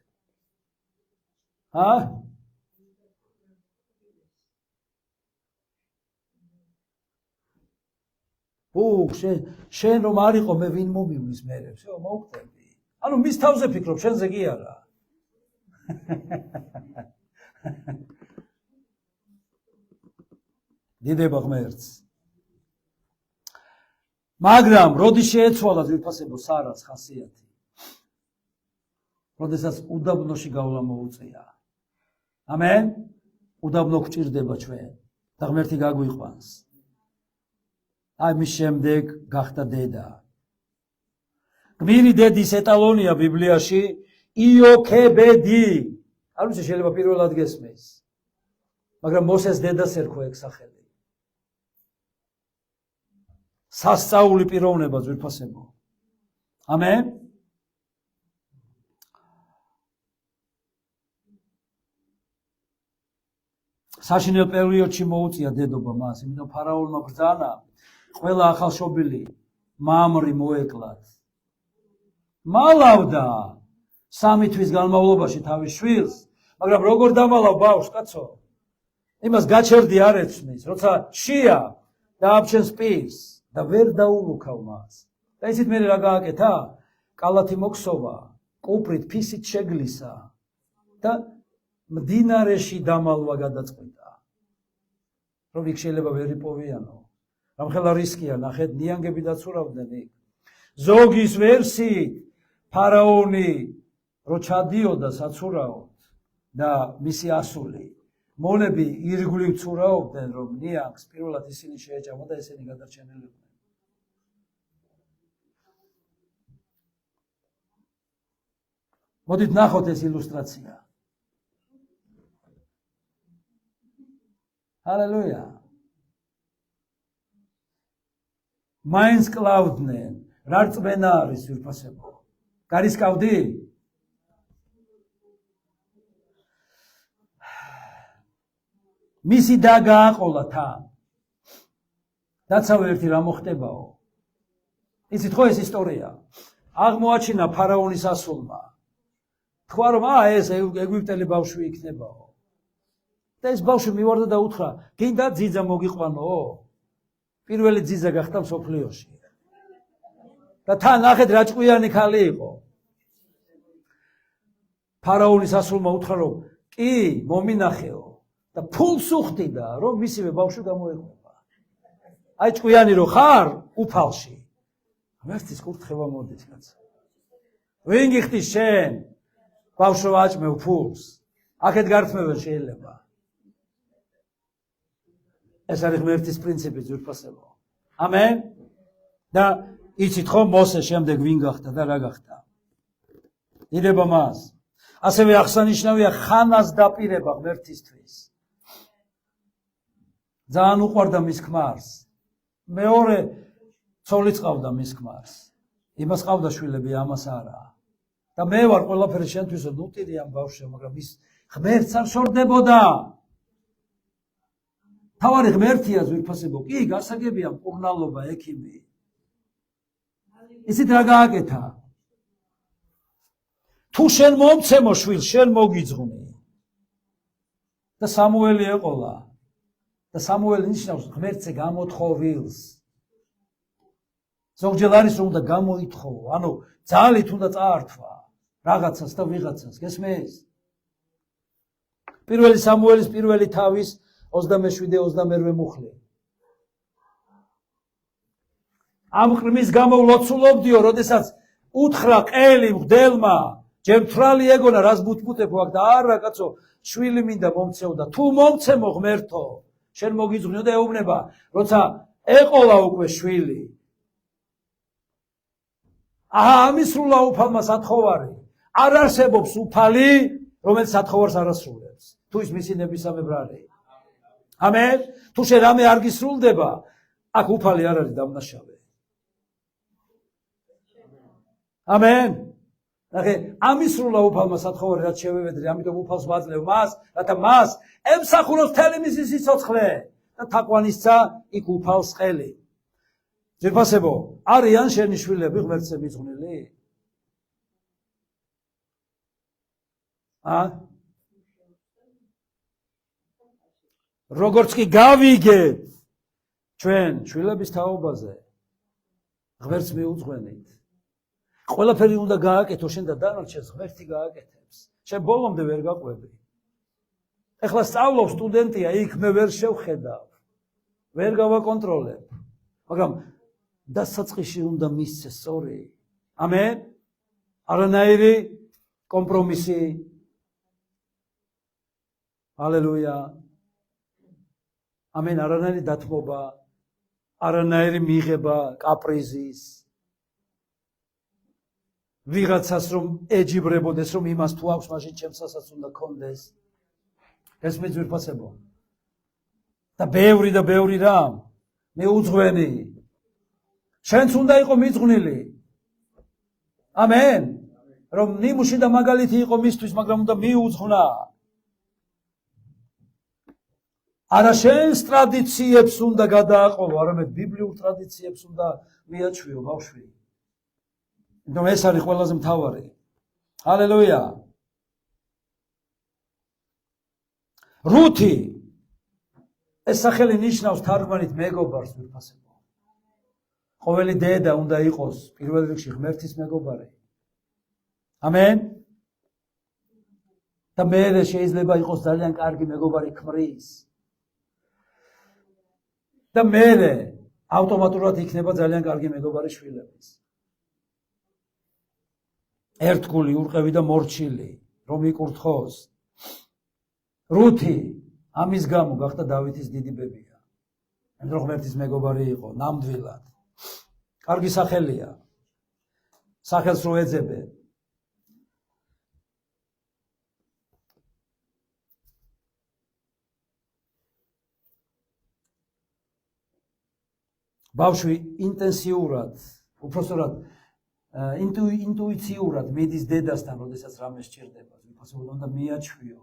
შენ რომ არ იყო მე ვინ მომივლის მერე, всё, მოვხდები. ანუ მის თავზე ფიქრობ, შენზე კი არა. დიდება ღმერთს. მაგრამ როდის შეეცვალა ძვირფასებო სარას ხასიათი? როდესაც უდაბნოში გავლა მოუწია. ამენ? უდაბნო გვჭირდება ჩვენ და ღმერთი გაგვიყვანს. აი მის შემდეგ გახდა დედა. გმირი დედის ეტალონია ბიბლიაში იოქებედი. არ ვიცი შეიძლება პირველად გესმის. მაგრამ მოსეს დედას ერქვა ეგ სახელი. სასწაული პიროვნება ძვირფასებო. ამენ? საშინელ პერიოდში მოუწია დედობა მას, იმიტომ ფარაონმა ბრძანა, ყველა ახალშობილი მამრი მოეკლათ. მალავდა 3 თვის განმავლობაში თავის შვილს, მაგრამ როგორ დამალავ ბავშვს, კაცო? იმას გაჩერდი არ ეცნის, როცა შია დააბჩენს პირს და ვერ დაულუქავ მას. და ისიც მე რა გააკეთა? კალათი მოქსოვა, კუპრით ფისით შეგლისა და მდინარეში დამალვა გადაწყვიტა. რომ იქ შეიძლება ვერ იპოვიანო. რამხელა რისკია, ნახეთ, ნიანგები დაცურავდნენ იქ. ზოგის ვერსიით ფარაონი რო ჩადიოდა საცურაოდ და მისი ასული მონები ირგვლივ ცურაობდნენ, რომ ნიანგს პირველად ისინი შეეჭამა და ესენი გადარჩენილიყვნენ. მოდით ნახოთ ეს ილუსტრაცია. ჰალელუია. მაინც კლავდნენ, რა რწმენა არის ძვირფასებო? გარისკავდი? მისი და გააყოლა თან. დაცავე ერთი რა მოხდებაო. იცით ხო ეს ისტორია? აღმოაჩინა ფარაონის ასულმა. თქვა რომ ეს ეგვიპტელი ბავშვი იქნებაო. და ეს ბავშვი მივარდა და უთხრა, გინდა ძიძა მოგიყვანო? პირველი ძიძა გახდა მსოფლიოში. და თან ნახეთ რა ჭკვიანი ქალი იყო. ფარაონის ასულმა უთხრა რომ კი, მომინახეო და ფულს უხდიდა რომ მისივე ბავშვი გამოეყვება. აი ჭკვიანი რო ხარ უფალში. ღმერთის კურთხევა მოდის კაცო. ვინ გიხდის შენ? ბავშვო აჭმევ ფულს. აქეთ გართმევენ შეიძლება. ეს არის ღმერთის პრინციპი ძვირფასებო. ამენ. და იცით ხო მოსე შემდეგ ვინ გახდა და რა გახდა? ირება მას. ასევე აღსანიშნავია ხანას დაპირება ღმერთისთვის. ძალიან უყვარდა მის ქმარს. მეორე ცოლიც ყავდა მის ქმარს. იმას ყავდა შვილები, ამას არა. და მე ვარ ყველაფერი შენთვის ნუტირი ამ ბავშვზე, მაგრამ ის ღმერთს არ შორდებოდა. თავარი ღმერთია ძვირფასებო. კი, გასაგებია მკურნალობა, ექიმი. ისიც რა გააკეთა? თუ შენ მომცემო შვილს, შენ მოგიძღვნი. და სამუელი ეყოლა. და სამუელი ნიშნავს ღმერთზე გამოთხოვილს. ზოგჯერ არის რომ უნდა გამოითხოვო, ანუ ძალით უნდა წაართვა რაღაცას და ვიღაცას, გესმის? პირველი სამუელის პირველი თავის 27-28 მუხლი. ამ ყრმის გამო ვლოცულობდიო, როდესაც უთხრა ყელი მღვდელმა, ჯერ მთვრალი ეგონა რას ბუთბუთებო აქ და არა კაცო, შვილი მინდა მომცეო და თუ მომცემო ღმერთო, შენ მოგიძღვნიო და ეუბნება, როცა ეყოლა უკვე შვილი. აჰა, ამისრულა უფალმა სათხოვარი. არ არსებობს უფალი, რომელიც სათხოვარს არ ასრულებს. თუ ის მისი ნებისამებრ. ამენ. თუ შენ რამე არ გისრულდება, აქ უფალი არ არის დამნაშავე. ამენ. ნახე, ამისრულა უფალმა სათხოვარი რაც შევევედრე, ამიტომ უფალს ვაძლევ მას, რათა მას ემსახუროს მთელი მისი სიცოცხლე და თაყვანისცა იქ უფალს ყელი. ძვირფასებო, არიან შენი შვილები ღმერთზე მიძღვნილი? როგორც კი გავიგეთ ჩვენ შვილების თაობაზე, ღმერთს მიუძღვენით. ყველაფერი უნდა გააკეთო შენ და დანარჩენს ღმერთი გააკეთებს. შენ ბოლომდე ვერ გაყვები. ეხლა სწავლობ სტუდენტია, იქ მე ვერ შევხედავ. ვერ გავაკონტროლებ. მაგრამ დასაწყისში უნდა მისცეს სწორი. ამენ. არანაირი კომპრომისი. ჰალელუია. ამენ. არანაირი დათმობა, არანაირი მიღება კაპრიზის. ვიღაცას რომ ეჯიბრებოდეს, რომ იმას თუ აქვს, მაშინ ჩემსაც უნდა კონდეს. ეს მე ძვირფასებო. და ბევრი რამ. მიუძღვენი. შენც უნდა იყო მიძღვნილი. ამენ. რომ ნიმუში და მაგალითი იყო მისთვის, მაგრამ უნდა მიუძღვნა. არა შენს ტრადიციებს უნდა გადააყოლო, არამედ ბიბლიურ ტრადიციებს უნდა მიაჩვიო ბავშვი. იმიტომ ეს არის ყველაზე მთავარი. ჰალელუია. რუთი ეს სახელი ნიშნავს თარგმანით მეგობარს ძვირფასებო. ყოველი დედა უნდა იყოს პირველ რიგში ღმერთის მეგობარი. ამენ. და მერე შეიძლება იყოს ძალიან კარგი მეგობარი ქმრის. და მერე ავტომატურად იქნება ძალიან კარგი მეგობარი შვილების. ერთგული, ურყევი და მორჩილი, რომ იკურთხოს. რუთი ამის გამო გახდა დავითის დიდი ბებია. იმიტომ ღმერთის მეგობარი იყო, ნამდვილად. კარგი სახელია. სახელს რო ეძებე. ბავშვი ინტენსიურად, უпростоრად ინტუიციურად მიდის დედასთან, როდესაც რამე სჭირდება, უბრალოდ უნდა მიაჩვიო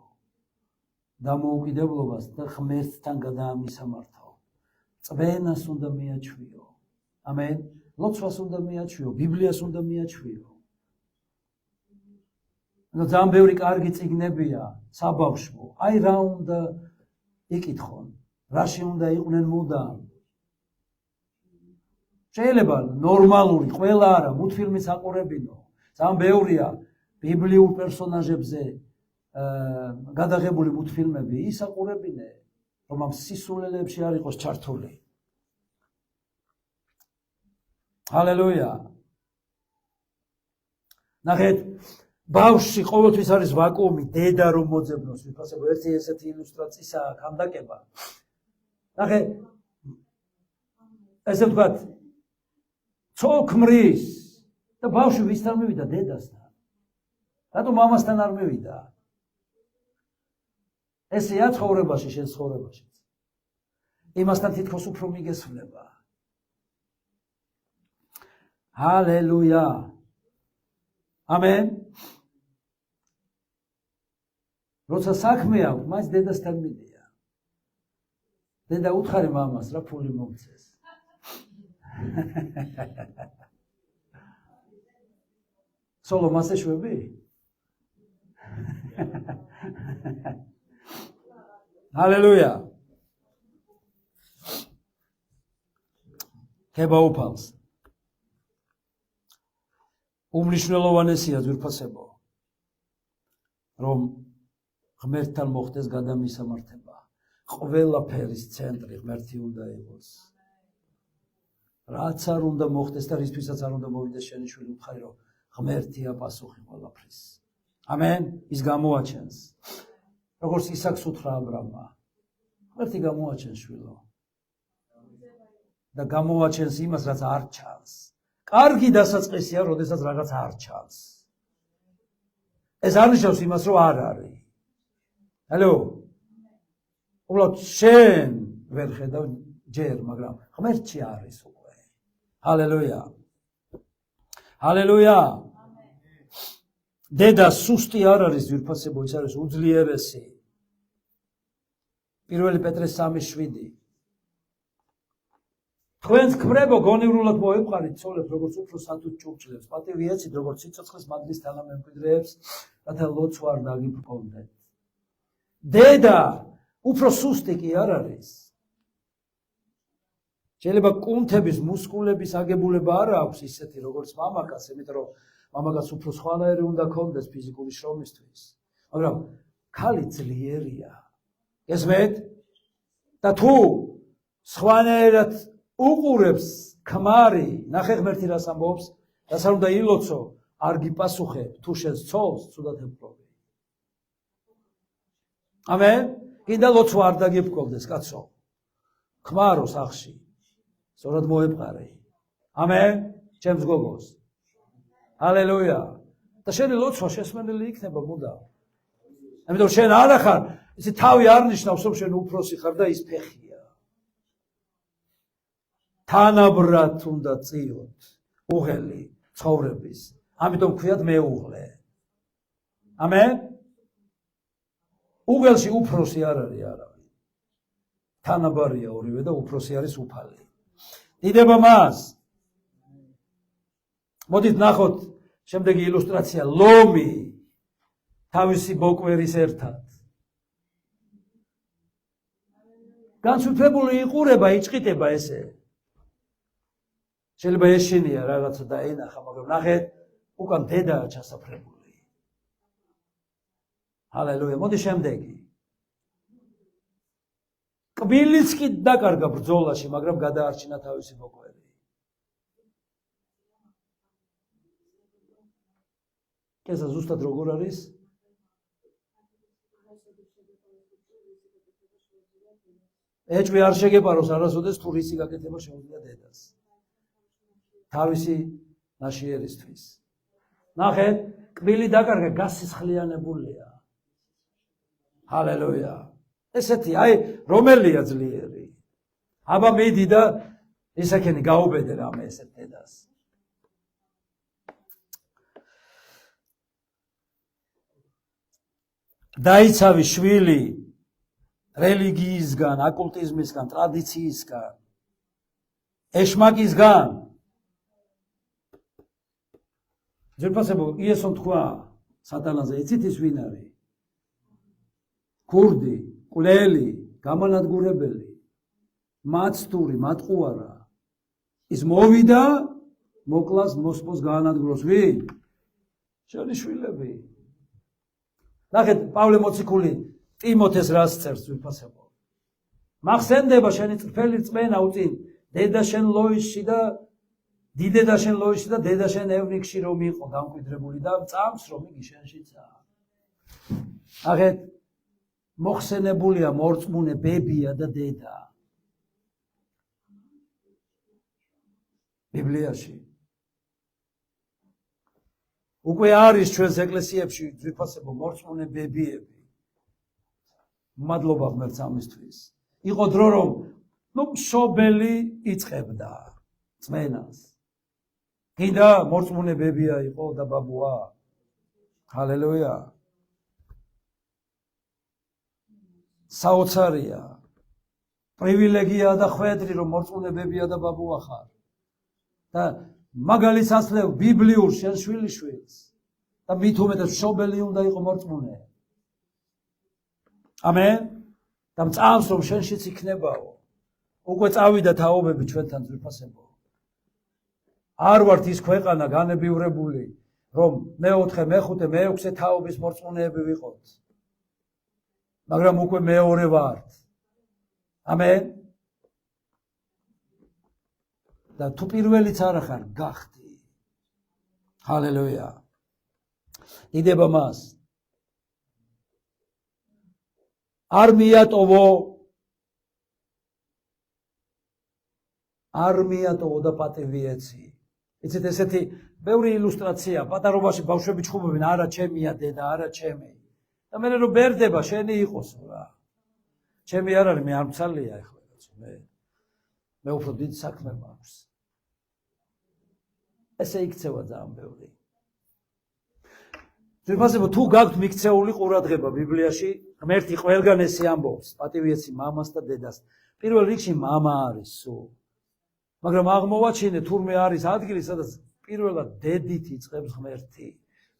დამოუკიდებლობას და ღმერთთან გადაამისამართო. წვენას უნდა მიაჩვიო. ამენ. ლოცვას უნდა მიაჩვიო, ბიბლიას უნდა მიაჩვიო. ანუ ძალიან ბევრი კარგი წიგნებია საბავშვო. აი რა უნდა იკითხონ, რაში უნდა იყვნენ მუდამ. შეიძლება ნორმალური, ყველა არა, მულტფილმის აყურებინო. ძალიან ბევრია ბიბლიურ პერსონაჟებზე გადაღებული მულტფილმები, ის აყურებინე, რომ ამ სისულელეებში არ იყოს ჩართული. ჰალელუია. ნახეთ, ბავშვი ყოველთვის არის ვაკუუმი, დედა რომ მოძებნოს ვიფასებო, ერთი ესეთი ილუსტრაციაა ქანდაკება. ნახეთ, ესე ვთქვათ, ცოლ-ქმრის და ბავშვი ვისთან მივიდა? დედასთან. რატომ მამასთან არ მივიდა? ესეა ცხოვრებაში, შენ ცხოვრებაში. იმასთან თითქოს უფრო მიგესვლება. ჰალელუია. ამენ. როცა საქმე აქვს, მას დედასთან მიდია. დედა უთხარი მამას, რა ფული მომცეს. სოლო მასე შვები? ჰალელუია. ქება უფალს. უმნიშვნელოვანესია ძვირფასებო, რომ ღმერთთან მოხდეს გადამისამართება. ყველაფერის ცენტრი ღმერთი უნდა იყოს. რაც არ უნდა მოხდეს და რისთვისაც არ უნდა მოვიდეს შენი შვილი, უთხარი რომ ღმერთია პასუხი ყველაფრის. ამენ. ის გამოაჩენს. როგორც ისაკს უთხრა აბრამმა, ღმერთი გამოაჩენს შვილო. და გამოაჩენს იმას, რაც არ ჩანს. კარგი დასაწყისია, როდესაც რაღაც არ ჩანს. ეს არ ნიშნავს იმას, რომ არ არის. ჰალო. უბრალოდ შენ ვერ ხედავ ჯერ, მაგრამ ღმერთში არის უკვე. ჰალელუია. ჰალელუია. დედა სუსტი არ არის ძვირფასებო, ის არის უძლიერესი. 1 პეტრეს 3:7. თქვენს ქმრებო გონივრულად მოეყარით ცოლებს, როგორც უფრო სათუთ ჭურჭლებს, პატივი ეცით, როგორც სიცოცხლის მადლის თანამემკვიდრეებს, რათა ლოცვა არ დაგიბრკონდეთ. დედა უფრო სუსტი კი არ არის. შეიძლება კუნთების, მუსკულების აგებულება არ აქვს ისეთი, როგორც მამაკაცს, იმიტომ რომ მამაკაცს უფრო სხვანაირი უნდა ქონდეს ფიზიკური შრომისთვის. მაგრამ ქალი ძლიერია. გესმით? და თუ სხვანაირად უყურებს ქმარი, ნახე ღმერთი რას ამბობს, რას არ უნდა ილოცო, არ გიპასუხებ, თუ შენს ცოლს ცუდად ემპყრობი. ამენ? კიდე ლოცვა არ დაგიბრკოლდეს, კაცო. ქმარო სახში. სწორად მოეპყარე. ამენ? ჩემს გოგოს. ჰალელუია. და შენი ლოცვა შესმენელი იქნება მუდამ. ამიტომ შენ არ ახარ, ისე თავი არ ნიშნავს, რომ შენ უფროსი ხარ და ის ფეხია. თანაბრად უნდა წიოთ უღელი ცხოვრების. ამიტომ ქვიათ მეუღლე. ამენ? უღელში უფროსი არ არის არავინ. თანაბარია ორივე და უფროსი არის უფალი. დიდება მას. მოდით ნახოთ შემდეგი ილუსტრაცია. ლომი თავისი ბოკვერის ერთად. განსუფლებული იყურება, იჭყიტება ესე. შეიძლება ეშინია რაღაცა და ენახა, მაგრამ ნახეთ, უკან დედაა ჩასაფრებული. ჰალელუია. მოდი შემდეგი. კბილიც კი დაკარგა ბრძოლაში, მაგრამ გადაარჩინა თავისი ბოკვერი. ესა ზუსტად როგორ არის? ეჭვი არ შეგეპაროს არასოდეს თუ რისი გაკეთება შეუძლია დედას. თავისი ნაშიერისთვის. ნახეთ, კბილი დაკარგა, გასისხლიანებულია. ჰალელუია. ესეთი, აი, რომელია ძლიერი? აბა მიდი და ისაკენი გაუბედე რამე ესეთ დედას. დაიცავი შვილი რელიგიისგან, აკულტიზმისგან, ტრადიციისგან, ეშმაკისგან. ძვირფასებო, იესომ თქვა სატანაზე, იცით ის ვინ არის? ქურდი, კვლელი, გამანადგურებელი, მაცდური, მატყუარა. ის მოვიდა, მოკლას, მოსპოს გაანადგუროს. ვინ? შენი შვილები. ნახეთ, პავლე მოციქული ტიმოთეს რას წერს ძვირფასებო. მახსენდება შენი წრფელი რწმენა უწინ, დედა შენ ლოისში და დიდედა შენ ლოისში და დედა შენ ევნიკში რომ იყო დამკვიდრებული და წამს რომ იგი შენშიცაა. აღეთ მოხსენებულია მორწმუნე ბებია და დედა. ბიბლიაში. უკვე არის ჩვენს ეკლესიებში ძვირფასებო მორწმუნე ბებიები. მადლობა ღმერთს ამისთვის. იყო დრო რომ მშობელი იწყებდა წმენას. კიდე მორწმუნე ბებია იყო და ბაბუა. ჰალელუია. საოცარია. პრივილეგია და ხვედრი რომ მორწმუნე ბებია და ბაბუა ხარ. და მაგალითს ასლევ ბიბლიურ შენ შვილიშვილს და მით უმეტეს მშობელი უნდა იყო მორწმუნე. ამენ. და წამს რომ შენშიც იქნებაო. უკვე წავიდა თაობები ჩვენთან ძვირფასებო. არ ვართ ის ქვეყანა განებივრებული რომ მე-4, მე-5, მე-6 თაობის მორწმუნეები ვიყოთ. მაგრამ უკვე მეორე ვართ. ამენ. და თუ პირველიც არ ხარ, გახდი. ჰალელუია. იდება მას. არ მიატოვო და პატივი ეცი. იცით ესეთი ბევრი ილუსტრაცია, პატარობაში ბავშვები ჩხუბობენ, არა ჩემია დედა, არა ჩემი. და მე რომ ბერდება, შენი იყოს რა. ჩემი არ არის, მე არ მცალია ეხლა, მე უფრო დიდ საქმე მაქვს. ესე იქცევა ძალიან ბევრი. ძვირფასებო, თუ გაქვთ მიქცეული ყურადღება ბიბლიაში, ღმერთი ყველგან ესე ამბობს, პატივი ეცი მამას და დედას. პირველ რიგში მამა არის სულ. მაგრამ აღმოვაჩინე თურმე არის ადგილი, სადაც პირველად დედით იწყებს ღმერთი.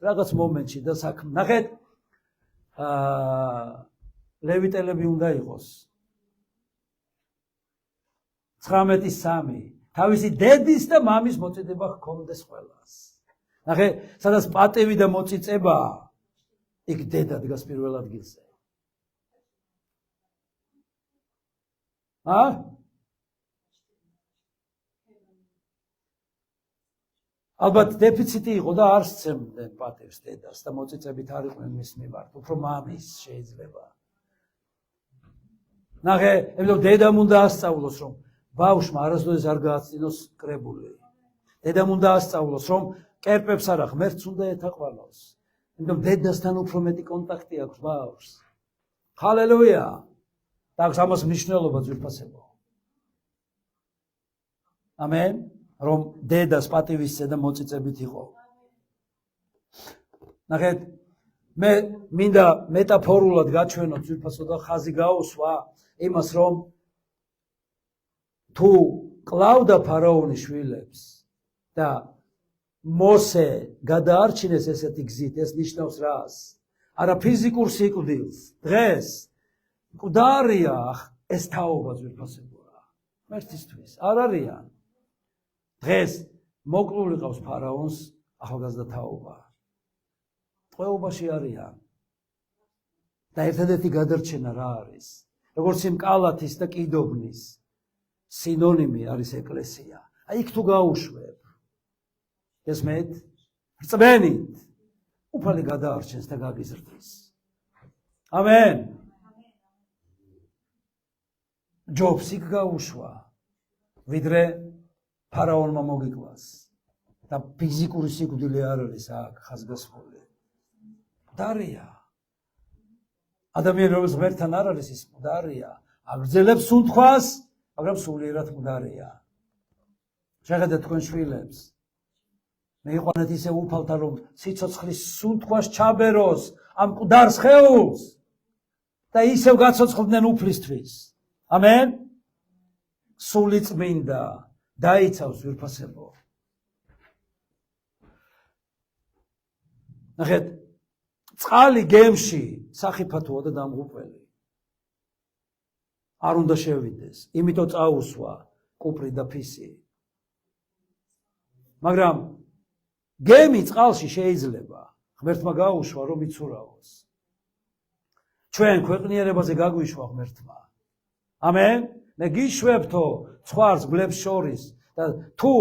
რაღაც მომენტში და საქმე. ნახეთ, ლევიტელები უნდა იყოს. 19:3. თავისი დედის და მამის მოწიდება ჰქონდეს ყველას. ნახე, სადაც პატივი და მოწიწება, იქ დედა დგას პირველ ადგილზე. ალბათ დეფიციტი იყო და არ სცემდნენ პატევს დედას და მოწიწებით არ იყვნენ მის მიმართ, უფრო მამის შეიძლება. ნახე, დედამ უნდა ასწავლოს, რომ ბავშვმა არასდროს არ გააცდინოს კრებული. დედამ უნდა ასწავლოს, რომ კერპებს არა, ღმერთს უნდა ეთაყვანოს. იმიტომ დედასთან უფრო მეტი კონტაქტი აქვს ბავშვს. ჰალელუია. და აქვს ამას მნიშვნელობა ძვირფასებო. ამენ. რომ დედას პატივისცე და მოწიწებით იყო. ნახეთ, მე მინდა მეტაფორულად გაჩვენოთ ძვირფასო და ხაზი გაუსვა იმას, რომ თუ კლავდა ფარაონის შვილებს და მოსე გადაარჩინეს ესეთი გზით, ეს ნიშნავს რას? არა ფიზიკურ სიკვდილს. დღეს მკვდარია ეს თაობა ძვირფასებოა. ღმერთისთვის არ არიან. დღეს მოკლული ყავს ფარაონს ახალგაზრდა თაობა. ტყვეობაში არიან. და ერთადერთი გადარჩენა რა არის? როგორც იმ კალათის და კიდობნის სინონიმი არის ეკლესია. აი იქ თუ გაუშვებ, ესმეთ, რწმენით, უფალი გადაარჩენს და გაგიზრდის. ამენ. ჯობს იქ გაუშვა, ვიდრე ფარაონმა მოგიკლას და ფიზიკური სიკვდილი არ არის აქ ხაზგასმული. მკვდარია. ადამიანი რომელიც ღმერთთან არ არის, ის მკვდარია. აგრძელებს სუნთქვას, მაგრამ სულიერად მკვდარია. შეხედეთ თქვენ შვილებს. მეიყვანეთ ისე უფალთან, რომ სიცოცხლის სუნთქვას ჩაბეროს ამ მკვდარ სხეულს და ისევ გაცოცხლდნენ უფლისთვის. ამენ. სული წმინდა დაიცავს ვირფასებო. ნახეთ, წყალი გემში სახიფათოა და დამღუპველი. არ უნდა შევიდეს, იმიტომ წაუსვა კუპრი და ფისი. მაგრამ გემი წყალში შეიძლება ღმერთმა გაუშვა, რომ იცურავოს. ჩვენ ქვეყნიერებაზე გაგვიშვა ღმერთმა. ამენ. მე გიშვებთო ცხვარს გლებს შორის და თუ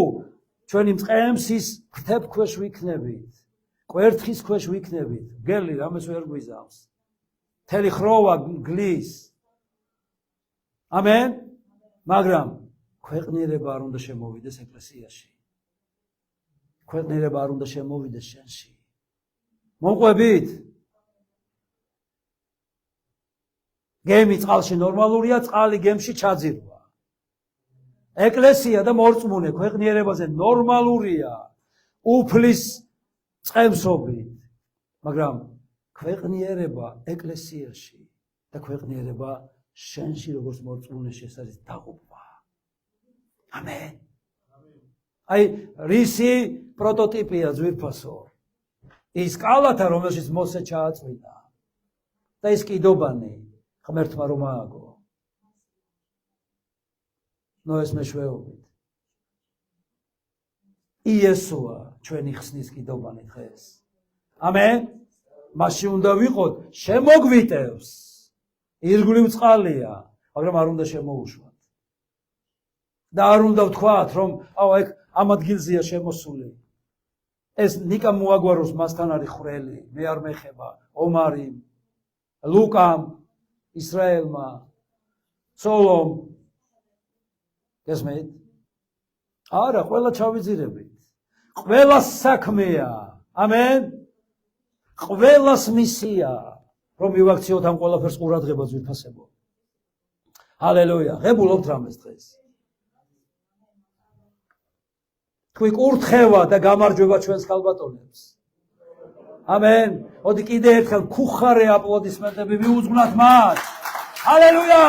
ჩვენი მწყემსის ფრთებ ქვეშ ვიქნებით, კვერთხის ქვეშ ვიქნებით, გელი რამეს ვერ გვიზავს. მთელი ხროვა გლის. ამენ? მაგრამ ქვეყნიერება არ უნდა შემოვიდეს ეკლესიაში. ქვეყნიერება არ უნდა შემოვიდეს შენში. მომყვებით? გემი წყალში ნორმალურია, წყალი გემში ჩაძირვა. ეკლესია და მორწმუნე ქვეყნიერებაზე ნორმალურია, უფლის წყემსობით, მაგრამ ქვეყნიერება ეკლესიაში და ქვეყნიერება შენში როგორც მორწმუნეში ეს არის დაღუპვა. ამენ. აი, რისი პროტოტიპია ძვირფასო? ის კალათა, რომელშიც მოსე ჩააწვიდა და ის კიდობანი ღმერთმა რომ ააგო. ნოეს მეშვეობით. იესოა ჩვენი ხსნის კიდობანი დღეს. ამენ. მასში უნდა ვიყოთ შემოგვიტევს. ირგვლივ წყალია, მაგრამ არ უნდა შემოუშვათ. და არ უნდა ვთქვათ, რომ ეგ ამ ადგილზეა შემოსული. ეს ნიკამ მოაგვაროს მასთან არის ხრელი, მე არ მეხება, ომარიმ, ლუკამ, ისრაელმა, სოლომ. გესმით? არა, ყველა ჩავიძირებით. ყველას საქმეა. ამენ. ყველას მისია, რომ მივაქციოთ ამ ყველაფერს ყურადღება ძვირფასებო. ჰალელუია. ღებულობთ რამეს დღეს. თქვი კურთხევა და გამარჯვება ჩვენს ქალბატონებს. ამენ. მოდი კიდე ერთხელ ქუხარე აპლოდისმენტები მიუძღვნათ მათ. ჰალელუია.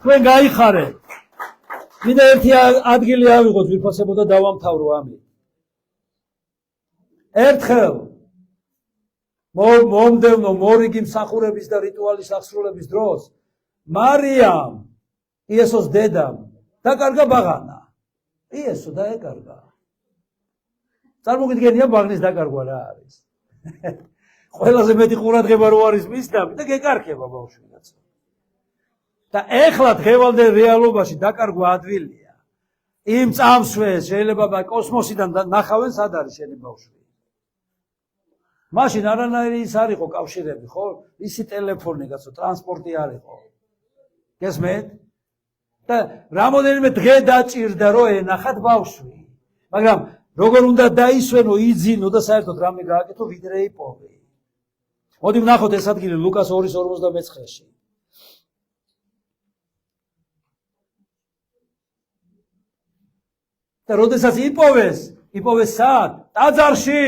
თქვენ გაიხარეთ. კიდე ერთი ადგილი ავიღოთ ძვირფასებო და დავამთავრო ამით. ერთხელ მომდევნო მორიგი მსახურების და რიტუალის აღსრულების დროს მარიამ, იესოს დედამ, დაკარგა ბაღანა. იესო დაეკარგა. წარმოგიდგენია ბაღნის დაკარგვა რა არის. ყველაზე მეტი ყურადღება რო არის მისდამი და გეკარგება ბავშვი კაცო. და ეხლა დღევანდელ რეალობაში დაკარგვა ადვილია. იმ წამსვეს შეიძლება კოსმოსიდან ნახავენ სად არის შენი ბავშვი. მაშინ არანაირი ის არ იყო კავშირები, ხო? ისი ტელეფონი კაცო, ტრანსპორტი არ იყო. გესმით? და რამოდენიმე დღე დაჭირდა რომ ენახათ ბავშვი. მაგრამ როგორ უნდა დაისვენო, იძინო და საერთოდ რამე გააკეთო, ვიდრე იპოვე. მოდი ვნახოთ ეს ადგილი ლუკას 2:49-ში. და როდესაც იპოვეს სად? ტაძარში.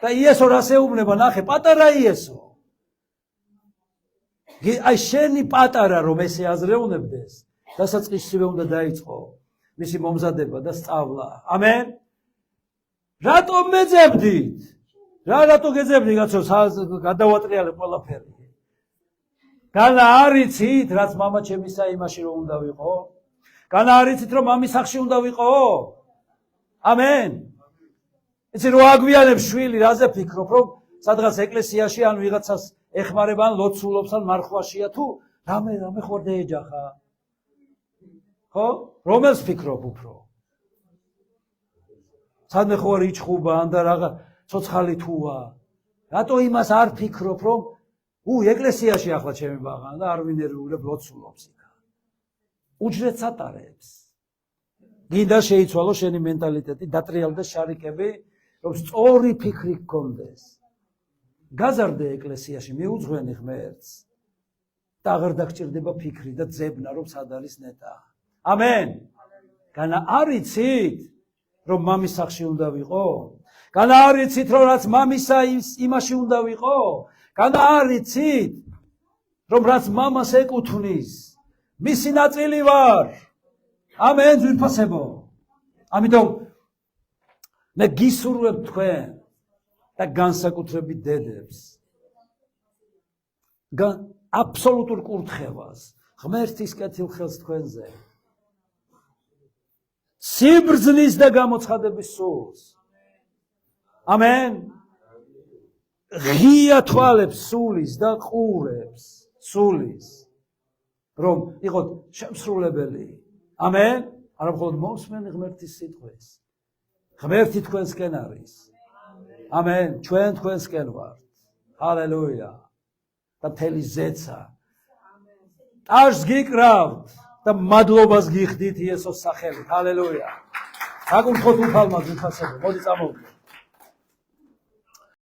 და იესო რას ეუბნება, ნახე, პატარა იესო. აი შენი პატარა რომ ესე აზრეუნებდეს, დასაწყისშივე უნდა დაიწყო მისი მომზადება და სწავლა. ამენ. რატომ მეძებდით? რატო გეძებდი კაცო, გადავატრიალებ ყველაფერი. განა არიცით, რაც მამა ჩემისა იმაში რომ უნდა ვიყო? განა არიცით, რომ მამის სახში უნდა ვიყო? ამენ. იცი რო აგვიანებ შვილი, რაზე ფიქრობ, რომ სადღაც ეკლესიაში ან ვიღაცას ეხმარება, ან ლოცულობს, ან მარხვაშია თუ რამე ხوارდე ეჯახა. ხო? რომელს ფიქრობ უფრო? სადმე ხო არ იჩხუბა, ან და რაღა ცოცხალი თუა. რატო იმას არ ფიქრობ, რომ ეკლესიაში ახლა ჩემი ბაღანა და არ ვინერვიულებ ლოცულობს იქ. უჯრედს ატარებს. გინდა შეიცვალო შენი მენტალიტეტი, დატრიალდეს შარიკები, რომ სწორი ფიქრი გქონდეს. გაზარდე ეკლესიაში, მიუძღვენი ღმერთს. და აღარ დაგჭირდება ფიქრი და ძებნა, რომ სად არის ნეტა. ამენ. განა არიცით, რომ მამის სახში უნდა ვიყო? განა არიცით, რომ რაც მამისა იმაში უნდა ვიყო? განა არიცით, რომ რაც მამას ეკუთვნის, მისი ნაწილი ვარ. ამენ ძვირფასებო. ამიტომ მე გისურვებ თქვენ და განსაკუთრებით დედებს აბსოლუტურ კურთხევას, ღმერთის კეთილხელს თქვენზე, სიბრძნის და გამოცხადების სულს. ამენ. ღია თვალებს სულის და ყურებს სულის, რომ იყოთ შემსრულებელი. ამენ. არა მხოლოდ მოსმენი ღმერთის სიტყვის. ღმერთი თქვენსკენ არის. ამენ, ჩვენ თქვენსკენ ვართ. ჰალელუია. და მთელი ზეცა. ტაშს გიკრავთ და მადლობას გიხდით იესოს სახელით. ჰალელუია. საკურთხოთ უფალმა გიფასებო. მოდი წამოვიდეთ.